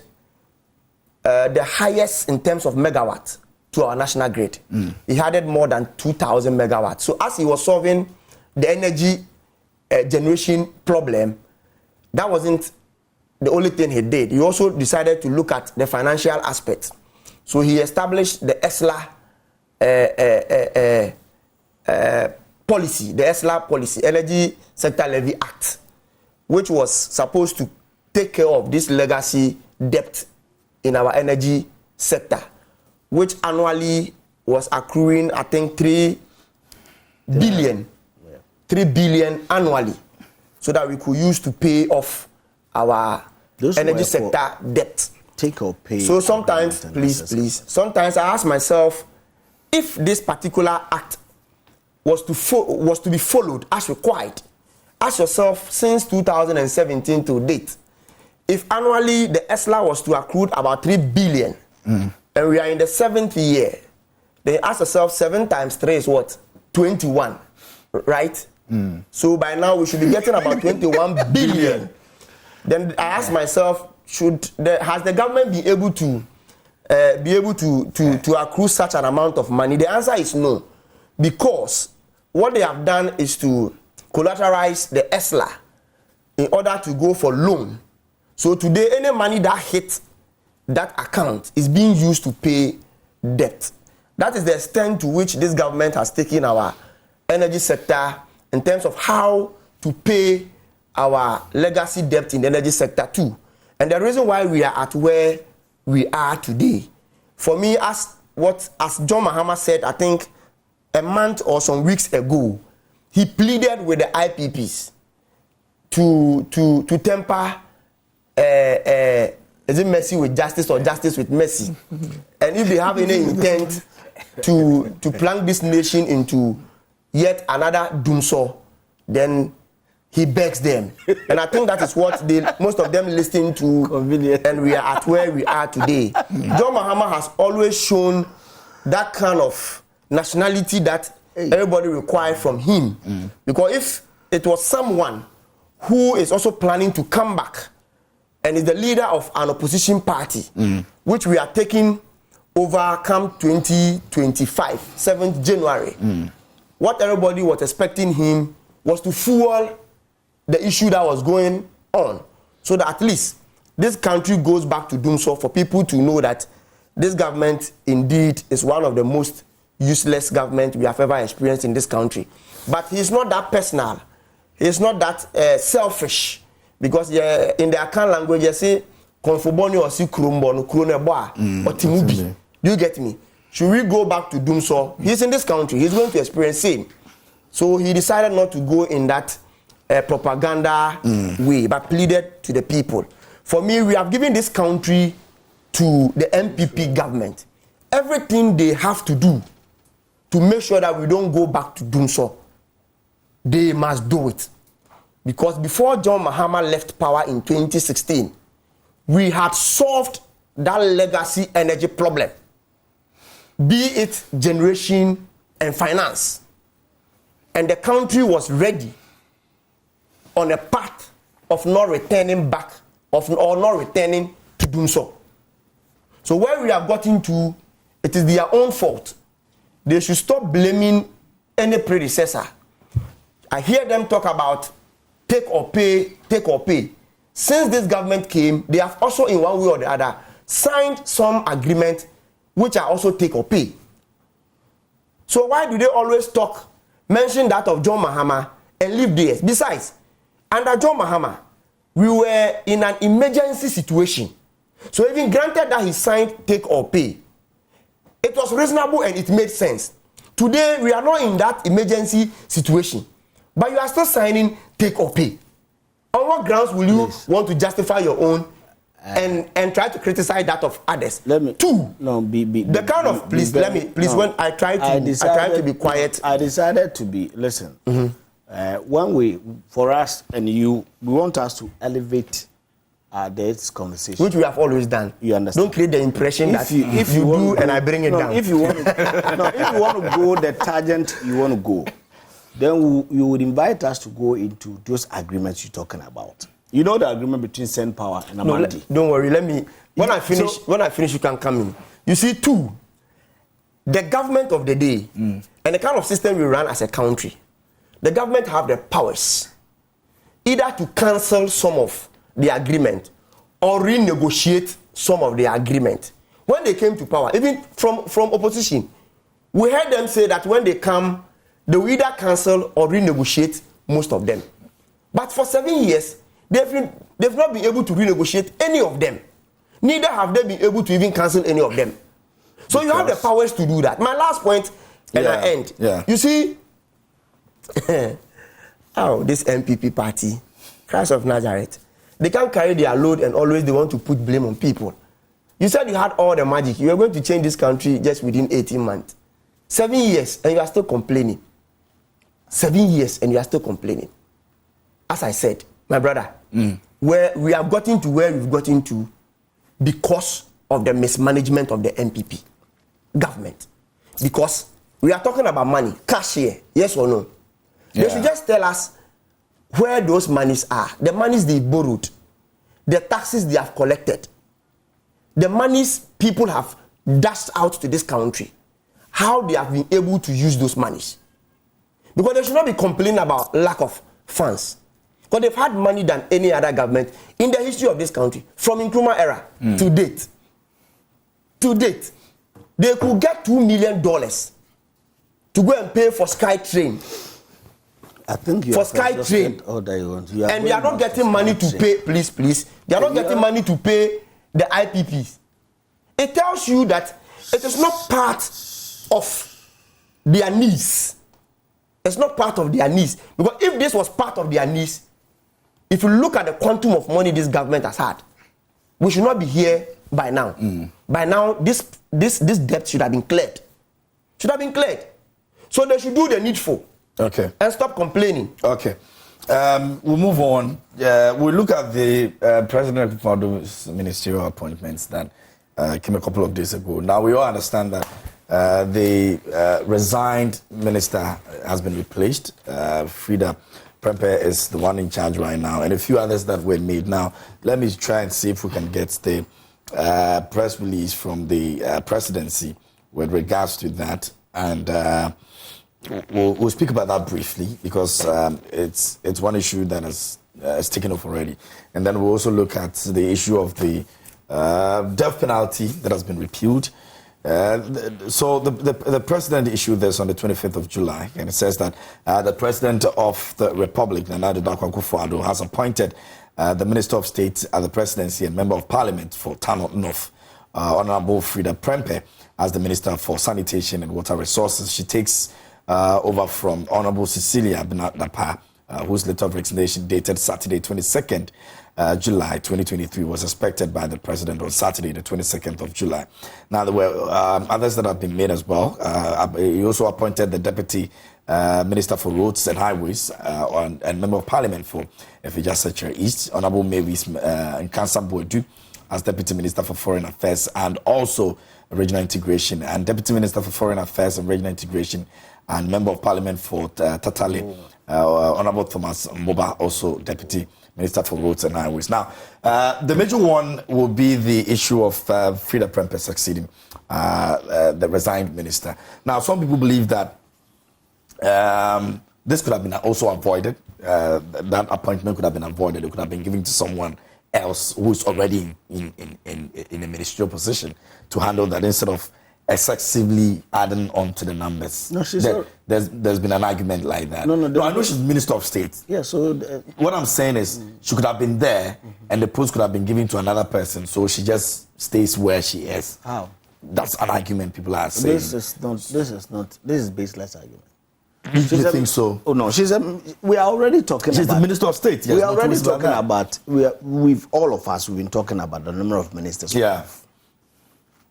[SPEAKER 3] the highest in terms of megawatts to our national grid. He added more than 2,000 megawatts. So as he was solving the energy generation problem, that wasn't the only thing he did. He also decided to look at the financial aspects. So he established the ESLA policy, the ESLA policy, Energy Sector Levy Act, which was supposed to take care of this legacy debt in our energy sector, which annually was accruing, I think, 3 billion annually, so that we could use to pay off our energy sector debt.
[SPEAKER 2] Take or pay.
[SPEAKER 3] So sometimes, please, sometimes I ask myself, if this particular act was to be followed as required, ask yourself, since 2017 to date, if annually the ESLA was to accrue about 3 billion, and we are in the 7th year, then ask yourself, 7 times 3 is what? 21, right? So by now we should be getting about 21 billion. Then I ask myself, has the government been able to accrue such an amount of money? The answer is no, because what they have done is to collateralize the ESLA in order to go for loan. So today, any money that hits that account is being used to pay debt. That is the extent to which this government has taken our energy sector in terms of how to pay our legacy debt in the energy sector too. And the reason why we are at where we are today, for me, as John Mahama said, I think a month or some weeks ago, he pleaded with the IPPs to temper is it mercy with justice or justice with mercy? And if they have any intent to plunge this nation into yet another doomsaw, then he begs them. And I think that is what most of them listen to. Convenient. And we are at where we are today. John Mahama has always shown that kind of nationality that everybody requires from him. Because if it was someone who is also planning to come back and is the leader of an opposition party, which we are taking over come 2025, 7th January, what everybody was expecting him was to fuel the issue that was going on, so that at least this country goes back to doomsaw, for people to know that this government indeed is one of the most useless government we have ever experienced in this country. But he's not that personal. He's not that selfish, because in the Akan language you say konfoboni or si krumbo kroneboa or timubi. Do you get me? Should we go back to doomsaw? He's in this country. He's going to experience same. So he decided not to go in that propaganda way, but pleaded to the people. For me, we have given this country to the MPP government. Everything they have to do to make sure that we don't go back to doomsaw, they must do it. Because before John Mahama left power in 2016, we had solved that legacy energy problem, be it generation and finance. And the country was ready on a path of not returning back, or not returning to doomsaw. So where we have gotten to, it is their own fault. They should stop blaming any predecessor. I hear them talk about take or pay, take or pay. Since this government came, they have also in one way or the other signed some agreement which are also take or pay. So why do they always mention that of John Mahama and leave theirs? Besides, under John Mahama, we were in an emergency situation. So even granted that he signed take or pay, it was reasonable and it made sense. Today, we are not in that emergency situation, but you are still signing take or pay. On what grounds will you want to justify your own and try to criticize that of others?
[SPEAKER 2] Let me
[SPEAKER 3] when I try to be quiet.
[SPEAKER 2] I decided to be one way for us and you, we want us to elevate this conversation,
[SPEAKER 3] which we have always done. You understand? Don't create the impression that if you do and I bring it down.
[SPEAKER 2] If you want to go the tangent you want to go, then you would invite us to go into those agreements you're talking about. You know the agreement between Send Power and Amandi.
[SPEAKER 3] Don't worry. Let me. When I finish, you can come in. You see, the government of the day and the kind of system we run as a country, the government have the powers either to cancel some of the agreement or renegotiate some of the agreement. When they came to power, even from opposition, We heard them say that when they come, they will either cancel or renegotiate most of them. But for 7 years, they've not been able to renegotiate any of them. Neither have they been able to even cancel any of them. So you have the powers to do that. My last point, and I end.
[SPEAKER 1] Yeah.
[SPEAKER 3] You see, this MPP party, Christ of Nazareth, they can't carry their load and always they want to put blame on people. You said you had all the magic. You were going to change this country just within 18 months. 7 years and you are still complaining. 7 years and you are still complaining. As I said, my brother, where we have gotten to where we've gotten to because of the mismanagement of the MPP government. Because we are talking about money, cash here, yes or no? Yeah. They should just tell us where those monies are. The monies they borrowed, the taxes they have collected, the monies people have dashed out to this country, how they have been able to use those monies. Because they should not be complaining about lack of funds. Because they've had money than any other government in the history of this country, from Nkrumah era to date. To date, they could get $2 million to go and pay for SkyTrain.
[SPEAKER 2] I think you
[SPEAKER 3] for SkyTrain. And they are not getting money to pay, please. They are not getting money to pay the IPPs. It tells you that it is not part of their needs. It's not part of their needs. Because if this was part of their needs, if you look at the quantum of money this government has had, we should not be here by now. By now, this debt should have been cleared. So they should do the needful.
[SPEAKER 1] Okay.
[SPEAKER 3] And stop complaining.
[SPEAKER 1] Okay. We'll move on. We'll look at the President Kufuor's ministerial appointments that came a couple of days ago. Now, we all understand that the resigned minister has been replaced. Frida Prempeh is the one in charge right now, and a few others that were made. Now, let me try and see if we can get the press release from the presidency with regards to that. And we'll speak about that briefly because it's one issue that is taken off already. And then we'll also look at the issue of the death penalty that has been repealed. So the president issued this on the 25th of July, and it says that the president of the Republic, Nana Addo Dankwa Akufo-Addo, has appointed the Minister of State at the presidency and Member of Parliament for Tano North, Honorable Frida Prempeh, as the Minister for Sanitation and Water Resources. She takes over from Honorable Cecilia Benat-Dapaah, whose letter of resignation dated Saturday, 22nd July 2023, was expected by the president on Saturday, the 22nd of July. Now, there were others that have been made as well. He also appointed the Deputy Minister for Roads and Highways and Member of Parliament for Efija-Sechere East, Honorable Mavis Nkansah-Boadu, as Deputy Minister for Foreign Affairs and also Regional Integration, and Deputy Minister for Foreign Affairs and Regional Integration and Member of Parliament for Tatale, Honorable Thomas Moba, also Deputy Minister for Roads and Highways. Now, the major one will be the issue of Frida Prempeh succeeding the resigned minister. Now, some people believe that this could have been also avoided. That appointment could have been avoided. It could have been given to someone else who's already in a ministerial position to handle that instead of excessively adding on to the numbers.
[SPEAKER 2] No,
[SPEAKER 1] there's been an argument like that.
[SPEAKER 2] No,
[SPEAKER 1] I know she's Minister of State.
[SPEAKER 2] Yeah, so
[SPEAKER 1] what I'm saying is she could have been there and the post could have been given to another person, so she just stays where she is.
[SPEAKER 2] How?
[SPEAKER 1] That's an argument people are saying.
[SPEAKER 2] This is baseless argument.
[SPEAKER 1] You think so?
[SPEAKER 2] Oh no, we are already talking
[SPEAKER 1] she's
[SPEAKER 2] about...
[SPEAKER 1] the Minister of State. Yes,
[SPEAKER 2] we are already talking about... We've all of us, we've been talking about the number of ministers.
[SPEAKER 1] Yeah.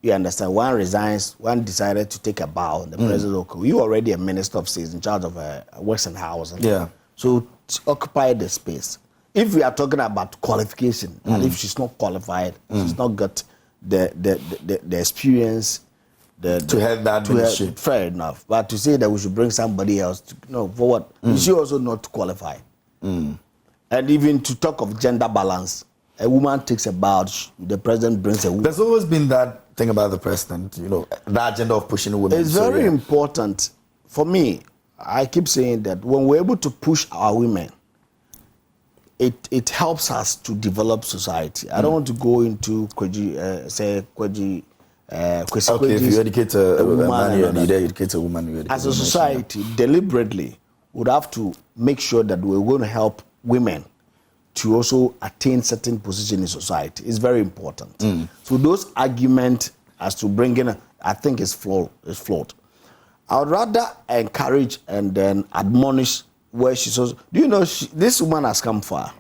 [SPEAKER 2] You understand? One resigns, one decided to take a bow, and the president, okay, you already a Minister of State in charge of Works and Housing.
[SPEAKER 1] Yeah.
[SPEAKER 2] So occupy the space. If we are talking about qualification, and if she's not qualified, she's not got the experience,
[SPEAKER 1] to head that ministry.
[SPEAKER 2] Fair enough. But to say that we should bring somebody else, for what? Is she also not qualified? And even to talk of gender balance, a woman takes a bow, the president brings a woman.
[SPEAKER 1] There's always been that thing about the president, the agenda of pushing women.
[SPEAKER 2] It's very important. For me, I keep saying that when we're able to push our women, it helps us to develop society. I don't want to go into Kwesi
[SPEAKER 1] Okay, if you educate a man, you educate a woman.
[SPEAKER 2] As a society, deliberately, would have to make sure that we're going to help women to also attain certain position in society. It's very important. So those arguments as to bring in, I think is flawed. I would rather encourage and then admonish where she's also. Do you know this woman has come far?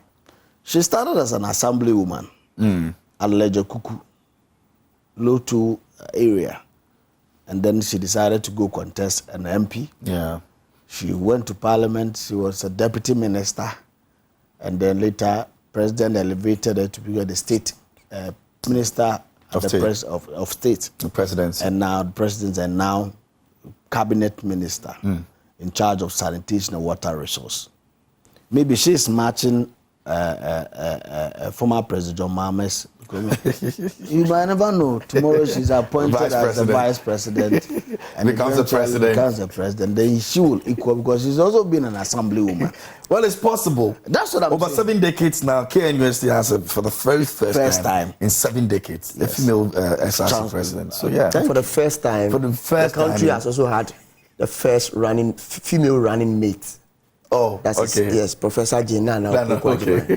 [SPEAKER 2] She started as an assembly woman at Lejo Kuku, Lotu area, and then she decided to go contest an MP.
[SPEAKER 1] Yeah,
[SPEAKER 2] she went to Parliament. She was a deputy minister, and then later President elevated her to be the state minister of state,
[SPEAKER 1] the presidency,
[SPEAKER 2] and now the president, and now cabinet minister in charge of sanitation and water resource. Maybe she's matching former President John Mahama's. You might never know. Tomorrow she's appointed as the vice president and
[SPEAKER 1] becomes the
[SPEAKER 2] president. Then she will equal because she's also been an assembly woman.
[SPEAKER 1] Well, it's possible.
[SPEAKER 2] That's what I'm
[SPEAKER 1] saying. Over 7 decades now, KNUST has for the very first time in 7 decades a female SRC president. So yeah,
[SPEAKER 3] and for the first time, the country has also had the first female running mate.
[SPEAKER 1] Oh,
[SPEAKER 3] yes, Professor Jena.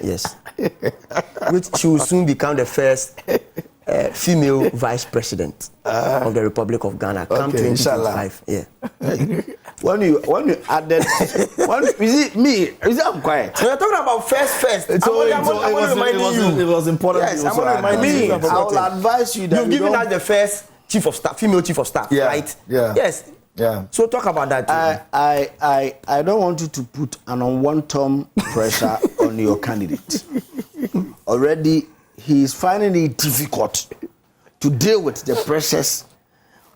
[SPEAKER 3] Yes, which she will soon become the first female vice president of the Republic of Ghana. Come 2025. Yeah.
[SPEAKER 2] when you added, I'm quiet.
[SPEAKER 3] We're talking about first. It
[SPEAKER 1] was important.
[SPEAKER 3] Yes, I'm going to remind you.
[SPEAKER 2] I will advise you that
[SPEAKER 3] you've given us the first female chief of staff, right?
[SPEAKER 1] Yeah.
[SPEAKER 3] Yes.
[SPEAKER 1] Yeah.
[SPEAKER 3] So talk about that.
[SPEAKER 2] I don't want you to put an unwanted pressure on your candidate. Already, he is finding it difficult to deal with the pressures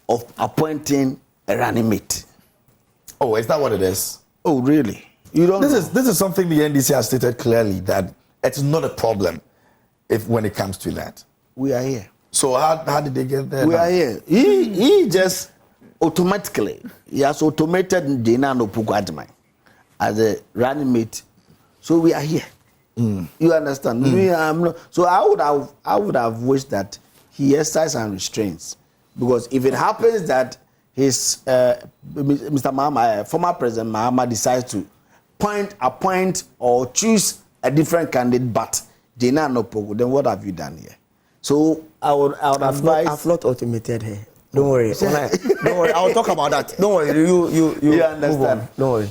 [SPEAKER 2] of appointing a running mate.
[SPEAKER 1] Oh, is that what it is?
[SPEAKER 2] Oh, really? You don't.
[SPEAKER 1] This is something the NDC has stated clearly that it's not a problem when it comes to that.
[SPEAKER 2] We are here.
[SPEAKER 1] So how did they get there?
[SPEAKER 2] We are here. He just. Automatically, he has automated Jena Opoku as a running mate. So we are here. You understand? So I would have wished that he exercised some restraints, because if it happens that his Mr. Mahama, former President Mahama, decides to appoint or choose a different candidate, but Jena Opoku, then what have you done here? So I would advise.
[SPEAKER 3] I've not automated her. Don't worry. Don't worry. I'll talk about that. Don't worry. You
[SPEAKER 2] understand.
[SPEAKER 3] Don't worry.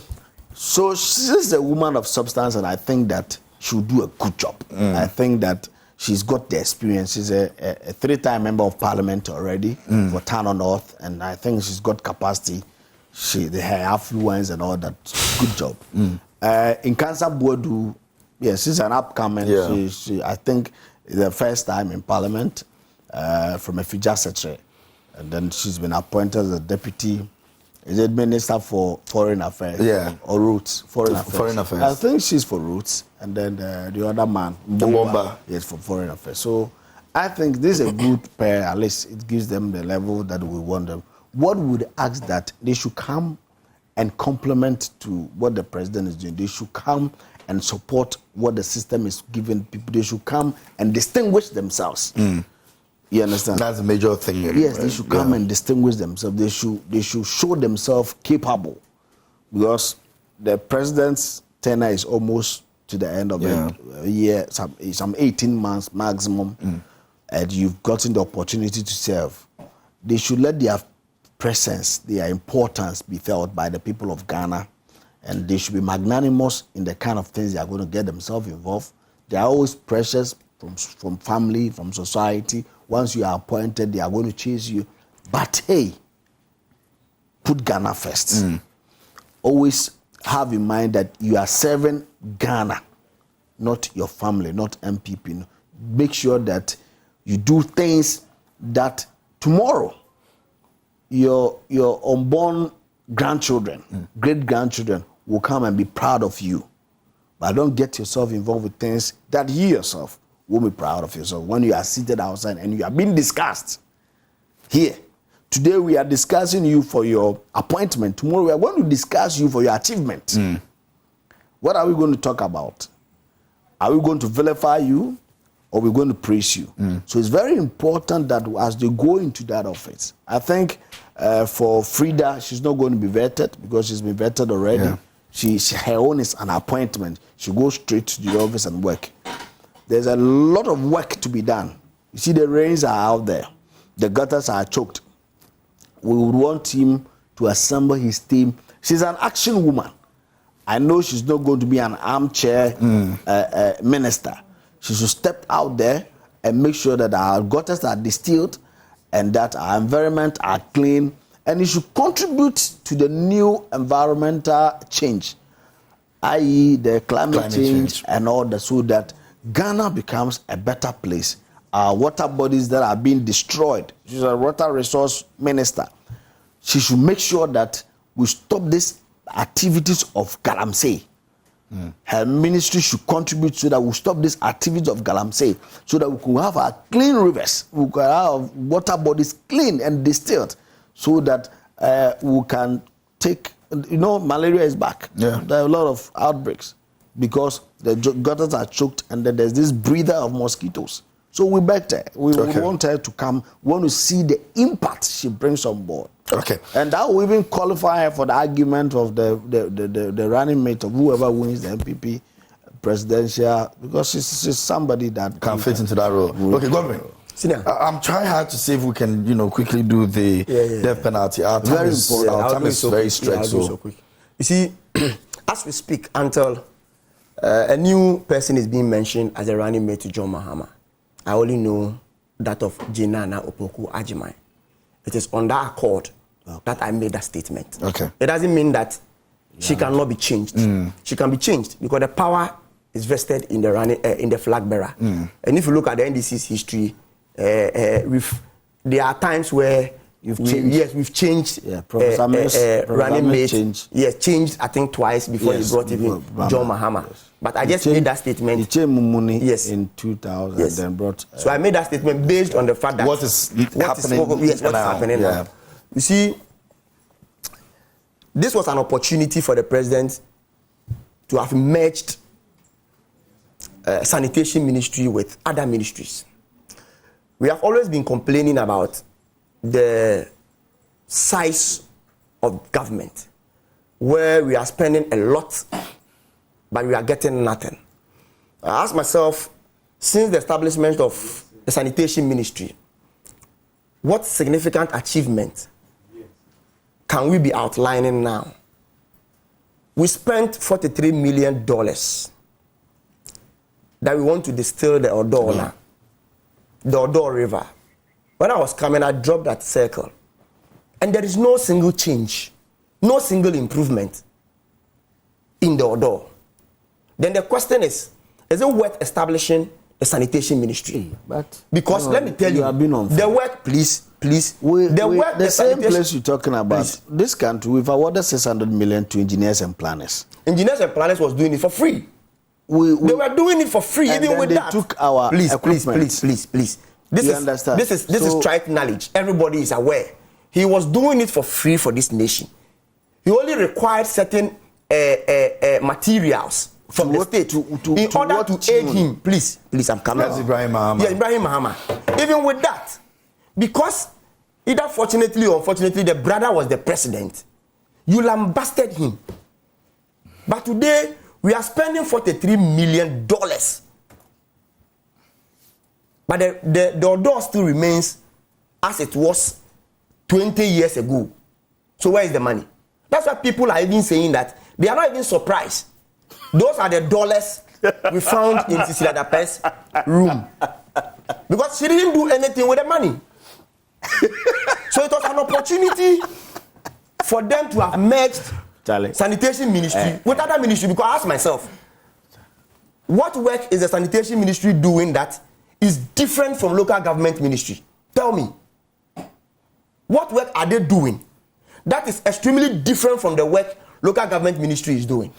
[SPEAKER 2] So she's a woman of substance, and I think that she'll do a good job. I think that she's got the experience. She's a 3-time member of Parliament already for Tano North, and I think she's got capacity. Her affluence and all that. Good job. In Kansa Boadu, yes, she's an upcoming.
[SPEAKER 1] Yeah.
[SPEAKER 2] She I think the first time in Parliament from a Fija secretary. And then she's been appointed as a deputy, minister for foreign affairs?
[SPEAKER 1] Yeah.
[SPEAKER 2] Or roots? Foreign
[SPEAKER 1] affairs.
[SPEAKER 2] I think she's for roots. And then the other man,
[SPEAKER 1] Mbomba,
[SPEAKER 2] is for foreign affairs. So I think this is a good pair. At least it gives them the level that we want them. What would ask that they should come and complement to what the president is doing. They should come and support what the system is giving people. They should come and distinguish themselves. You understand?
[SPEAKER 1] That's a major thing.
[SPEAKER 2] Yes, they should come and distinguish themselves. They should show themselves capable, because the president's tenure is almost to the end of the year, some 18 months maximum, and you've gotten the opportunity to serve. They should let their presence, their importance be felt by the people of Ghana, and they should be magnanimous in the kind of things they are going to get themselves involved. They are always precious from family, from society. Once you are appointed, they are going to chase you. But hey, put Ghana first. Always have in mind that you are serving Ghana, not your family, not MPP. Make sure that you do things that tomorrow your unborn grandchildren, great-grandchildren will come and be proud of you. But don't get yourself involved with things that you yourself will be proud of yourself when you are seated outside and you are being discussed here. Today we are discussing you for your appointment. Tomorrow we are going to discuss you for your achievement. What are we going to talk about? Are we going to vilify you? or we're going to praise you. So it's very important that as they go into that office, I think for Frida, she's not going to be vetted because she's been vetted already. Yeah. Her own is an appointment. She goes straight to the office and work. There's a lot of work to be done. You see, the rains are out there. The gutters are choked. We would want him to assemble his team. She's an action woman. I know she's not going to be an armchair minister. She should step out there and make sure that our gutters are distilled and that our environment are clean. And it should contribute to the new environmental change, i.e. the climate change and all that, so that Ghana becomes a better place. Our water bodies that are being destroyed. She's a water resource minister. She should make sure that we stop these activities of galamsey. Her ministry should contribute so that we stop this activity of galamsey, so that we can have our clean rivers, we can have water bodies clean and distilled, so that we can take, malaria is back. Yeah. There are a lot of outbreaks because the gutters are choked and then there's this breather of mosquitoes. So we begged her. We want her to come. We want to see the impact she brings on board. Okay. And that will even qualify her for the argument of the running mate of whoever wins the MPP presidential, because she's somebody that
[SPEAKER 1] can fit into that role. Okay, Godwin. I'm trying hard to see if we can, quickly do the death penalty. Our time is important. Our time is very stretched.
[SPEAKER 3] So quick. You see, as we speak, until a new person is being mentioned as a running mate to John Mahama, I only know that of Jinana Opoku Agyeman. It is on that accord that I made that statement. Okay. It doesn't mean that she cannot be changed. She can be changed because the power is vested in the in the flag bearer. And if you look at the NDC's history, there are times where we've changed. Yeah, Professor running mate. Yes, changed I think twice before he brought even John Mahama. Yes. But I just made that statement.
[SPEAKER 2] He changed Mumuni in 2000 and then brought.
[SPEAKER 3] So I made that statement based on the fact that
[SPEAKER 1] what is happening
[SPEAKER 3] now. You see, this was an opportunity for the president to have merged sanitation ministry with other ministries. We have always been complaining about the size of government, where we are spending a lot, but we are getting nothing. I asked myself, since the establishment of the sanitation ministry, what significant achievement can we be outlining now? We spent $43 million that we want to distill the Odo, the Odo River. When I was coming, I dropped that circle. And there is no single change, no single improvement in the Odo. Then the question is it worth establishing a sanitation ministry?
[SPEAKER 2] But
[SPEAKER 3] because let me tell you, the work, please.
[SPEAKER 2] The same place you're talking about, please. This country, we've awarded 600 million to engineers and planners.
[SPEAKER 3] Engineers and planners was doing it for free. They were doing it for free, even with that.
[SPEAKER 2] They took our equipment.
[SPEAKER 3] Please. This is trite knowledge. Everybody is aware. He was doing it for free for this nation. He only required certain materials from the state in order to aid him. Please, I'm coming.
[SPEAKER 1] That's Ibrahim Mahama.
[SPEAKER 3] Yeah, Ibrahim Mahama. Even with that, because either fortunately or unfortunately the brother was the president, you lambasted him. But today we are spending $43 million. But the Odo still remains as it was 20 years ago. So where is the money? That's why people are even saying that they are not even surprised. Those are the dollars we found in Cecilia Dape's room. Because she didn't do anything with the money. So it was an opportunity for them to have merged sanitation ministry with other ministry. Because I asked myself, what work is the sanitation ministry doing that is different from local government ministry? Tell me. What work are they doing that is extremely different from the work local government ministry is doing?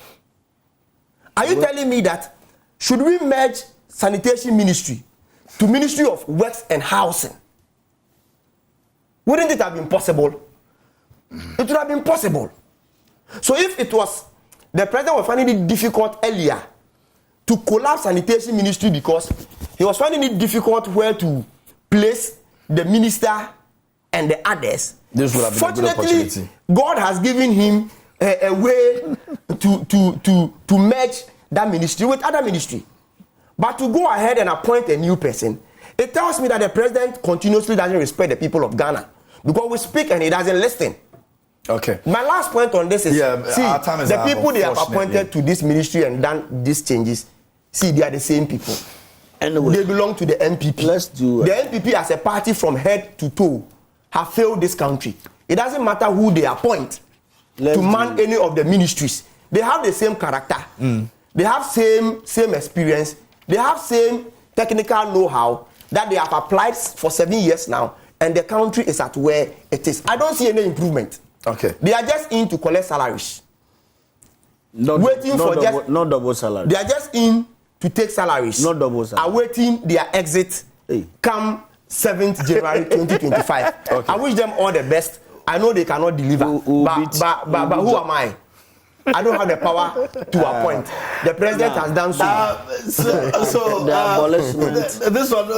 [SPEAKER 3] Are you telling me that should we merge sanitation ministry to Ministry of Works and Housing? Wouldn't it have been possible? It would have been possible. So if it was, the president was finding it difficult earlier to collapse sanitation ministry because he was finding it difficult where to place the minister and the others.
[SPEAKER 1] This would have been a good opportunity.
[SPEAKER 3] God has given him a way to merge that ministry with other ministry. But to go ahead and appoint a new person, it tells me that the president continuously doesn't respect the people of Ghana. Because we speak and he doesn't listen.
[SPEAKER 1] Okay.
[SPEAKER 3] My last point on this is, see,
[SPEAKER 1] our time is
[SPEAKER 3] the
[SPEAKER 1] up,
[SPEAKER 3] people they have appointed to this ministry and done these changes, see, they are the same people.
[SPEAKER 2] Anyway,
[SPEAKER 3] they belong to the MPP.
[SPEAKER 2] Let's do it.
[SPEAKER 3] The MPP as a party from head to toe have failed this country. It doesn't matter who they appoint to man any of the ministries. They have the same character. They have same experience. They have same technical know-how that they have applied for 7 years now, and the country is at where it is. I don't see any improvement.
[SPEAKER 1] Okay.
[SPEAKER 3] They are just in to collect salaries.
[SPEAKER 2] Not double salary.
[SPEAKER 3] They are just in to take salaries.
[SPEAKER 2] Not double salary.
[SPEAKER 3] Awaiting their exit come 7th January 2025. Okay. I wish them all the best. I know they cannot deliver. But who am I? I don't have the power to appoint. The president has done so.
[SPEAKER 2] The abolishment.
[SPEAKER 1] This one,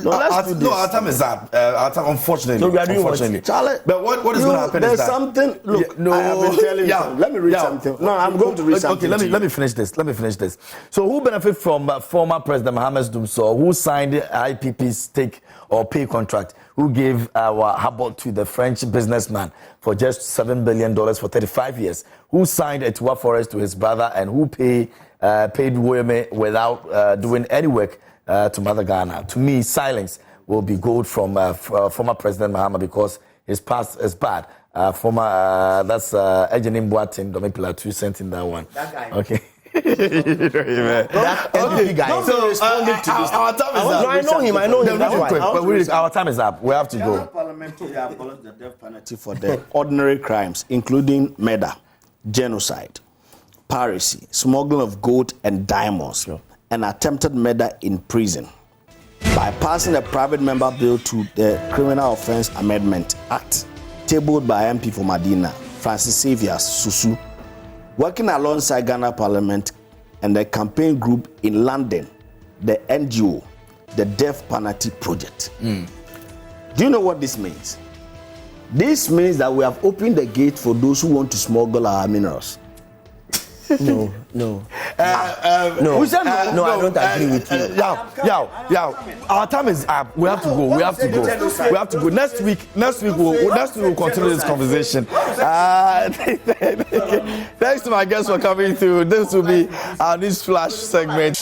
[SPEAKER 1] our time is up. Our time, unfortunately.
[SPEAKER 3] So we are doing unfortunately.
[SPEAKER 1] Charlie, but what is going to happen is that
[SPEAKER 2] there's something. Look, I have been telling you. Let me read something. No, I'm going to read something.
[SPEAKER 1] Okay, let me finish this. So, who benefit from former President Mohamed Dumso, who signed IPP's stake or pay contract, who gave our Habot to the French businessman for just $7 billion for 35 years, who signed a Tua Forest to his brother, and who paid Woyeme without doing any work to Mother Ghana. To me, silence will be gold from former President Mahama, because his past is bad. That's Ejenim Boateng, Domipila 2 cents in that one.
[SPEAKER 3] That guy.
[SPEAKER 1] Okay.
[SPEAKER 3] That MVP guy.
[SPEAKER 1] Our time is up.
[SPEAKER 3] No, I know him.
[SPEAKER 1] But our time is up. We have to go.
[SPEAKER 2] Parliament will abolish the death penalty for the ordinary crimes, including murder, genocide, piracy, smuggling of gold and diamonds, and attempted murder in prison, by passing a private member bill to the Criminal Offence Amendment Act, tabled by MP for Madina, Francis Xavier Susu, working alongside Ghana Parliament and the campaign group in London, the NGO, the Death Penalty Project. Do you know what this means? This means that we have opened the gate for those who want to smuggle our minerals.
[SPEAKER 3] No. I don't agree with you.
[SPEAKER 1] Our time is up. We have to go. Next week we'll continue this conversation. Thanks to my guests for coming through. This will be our news flash segment.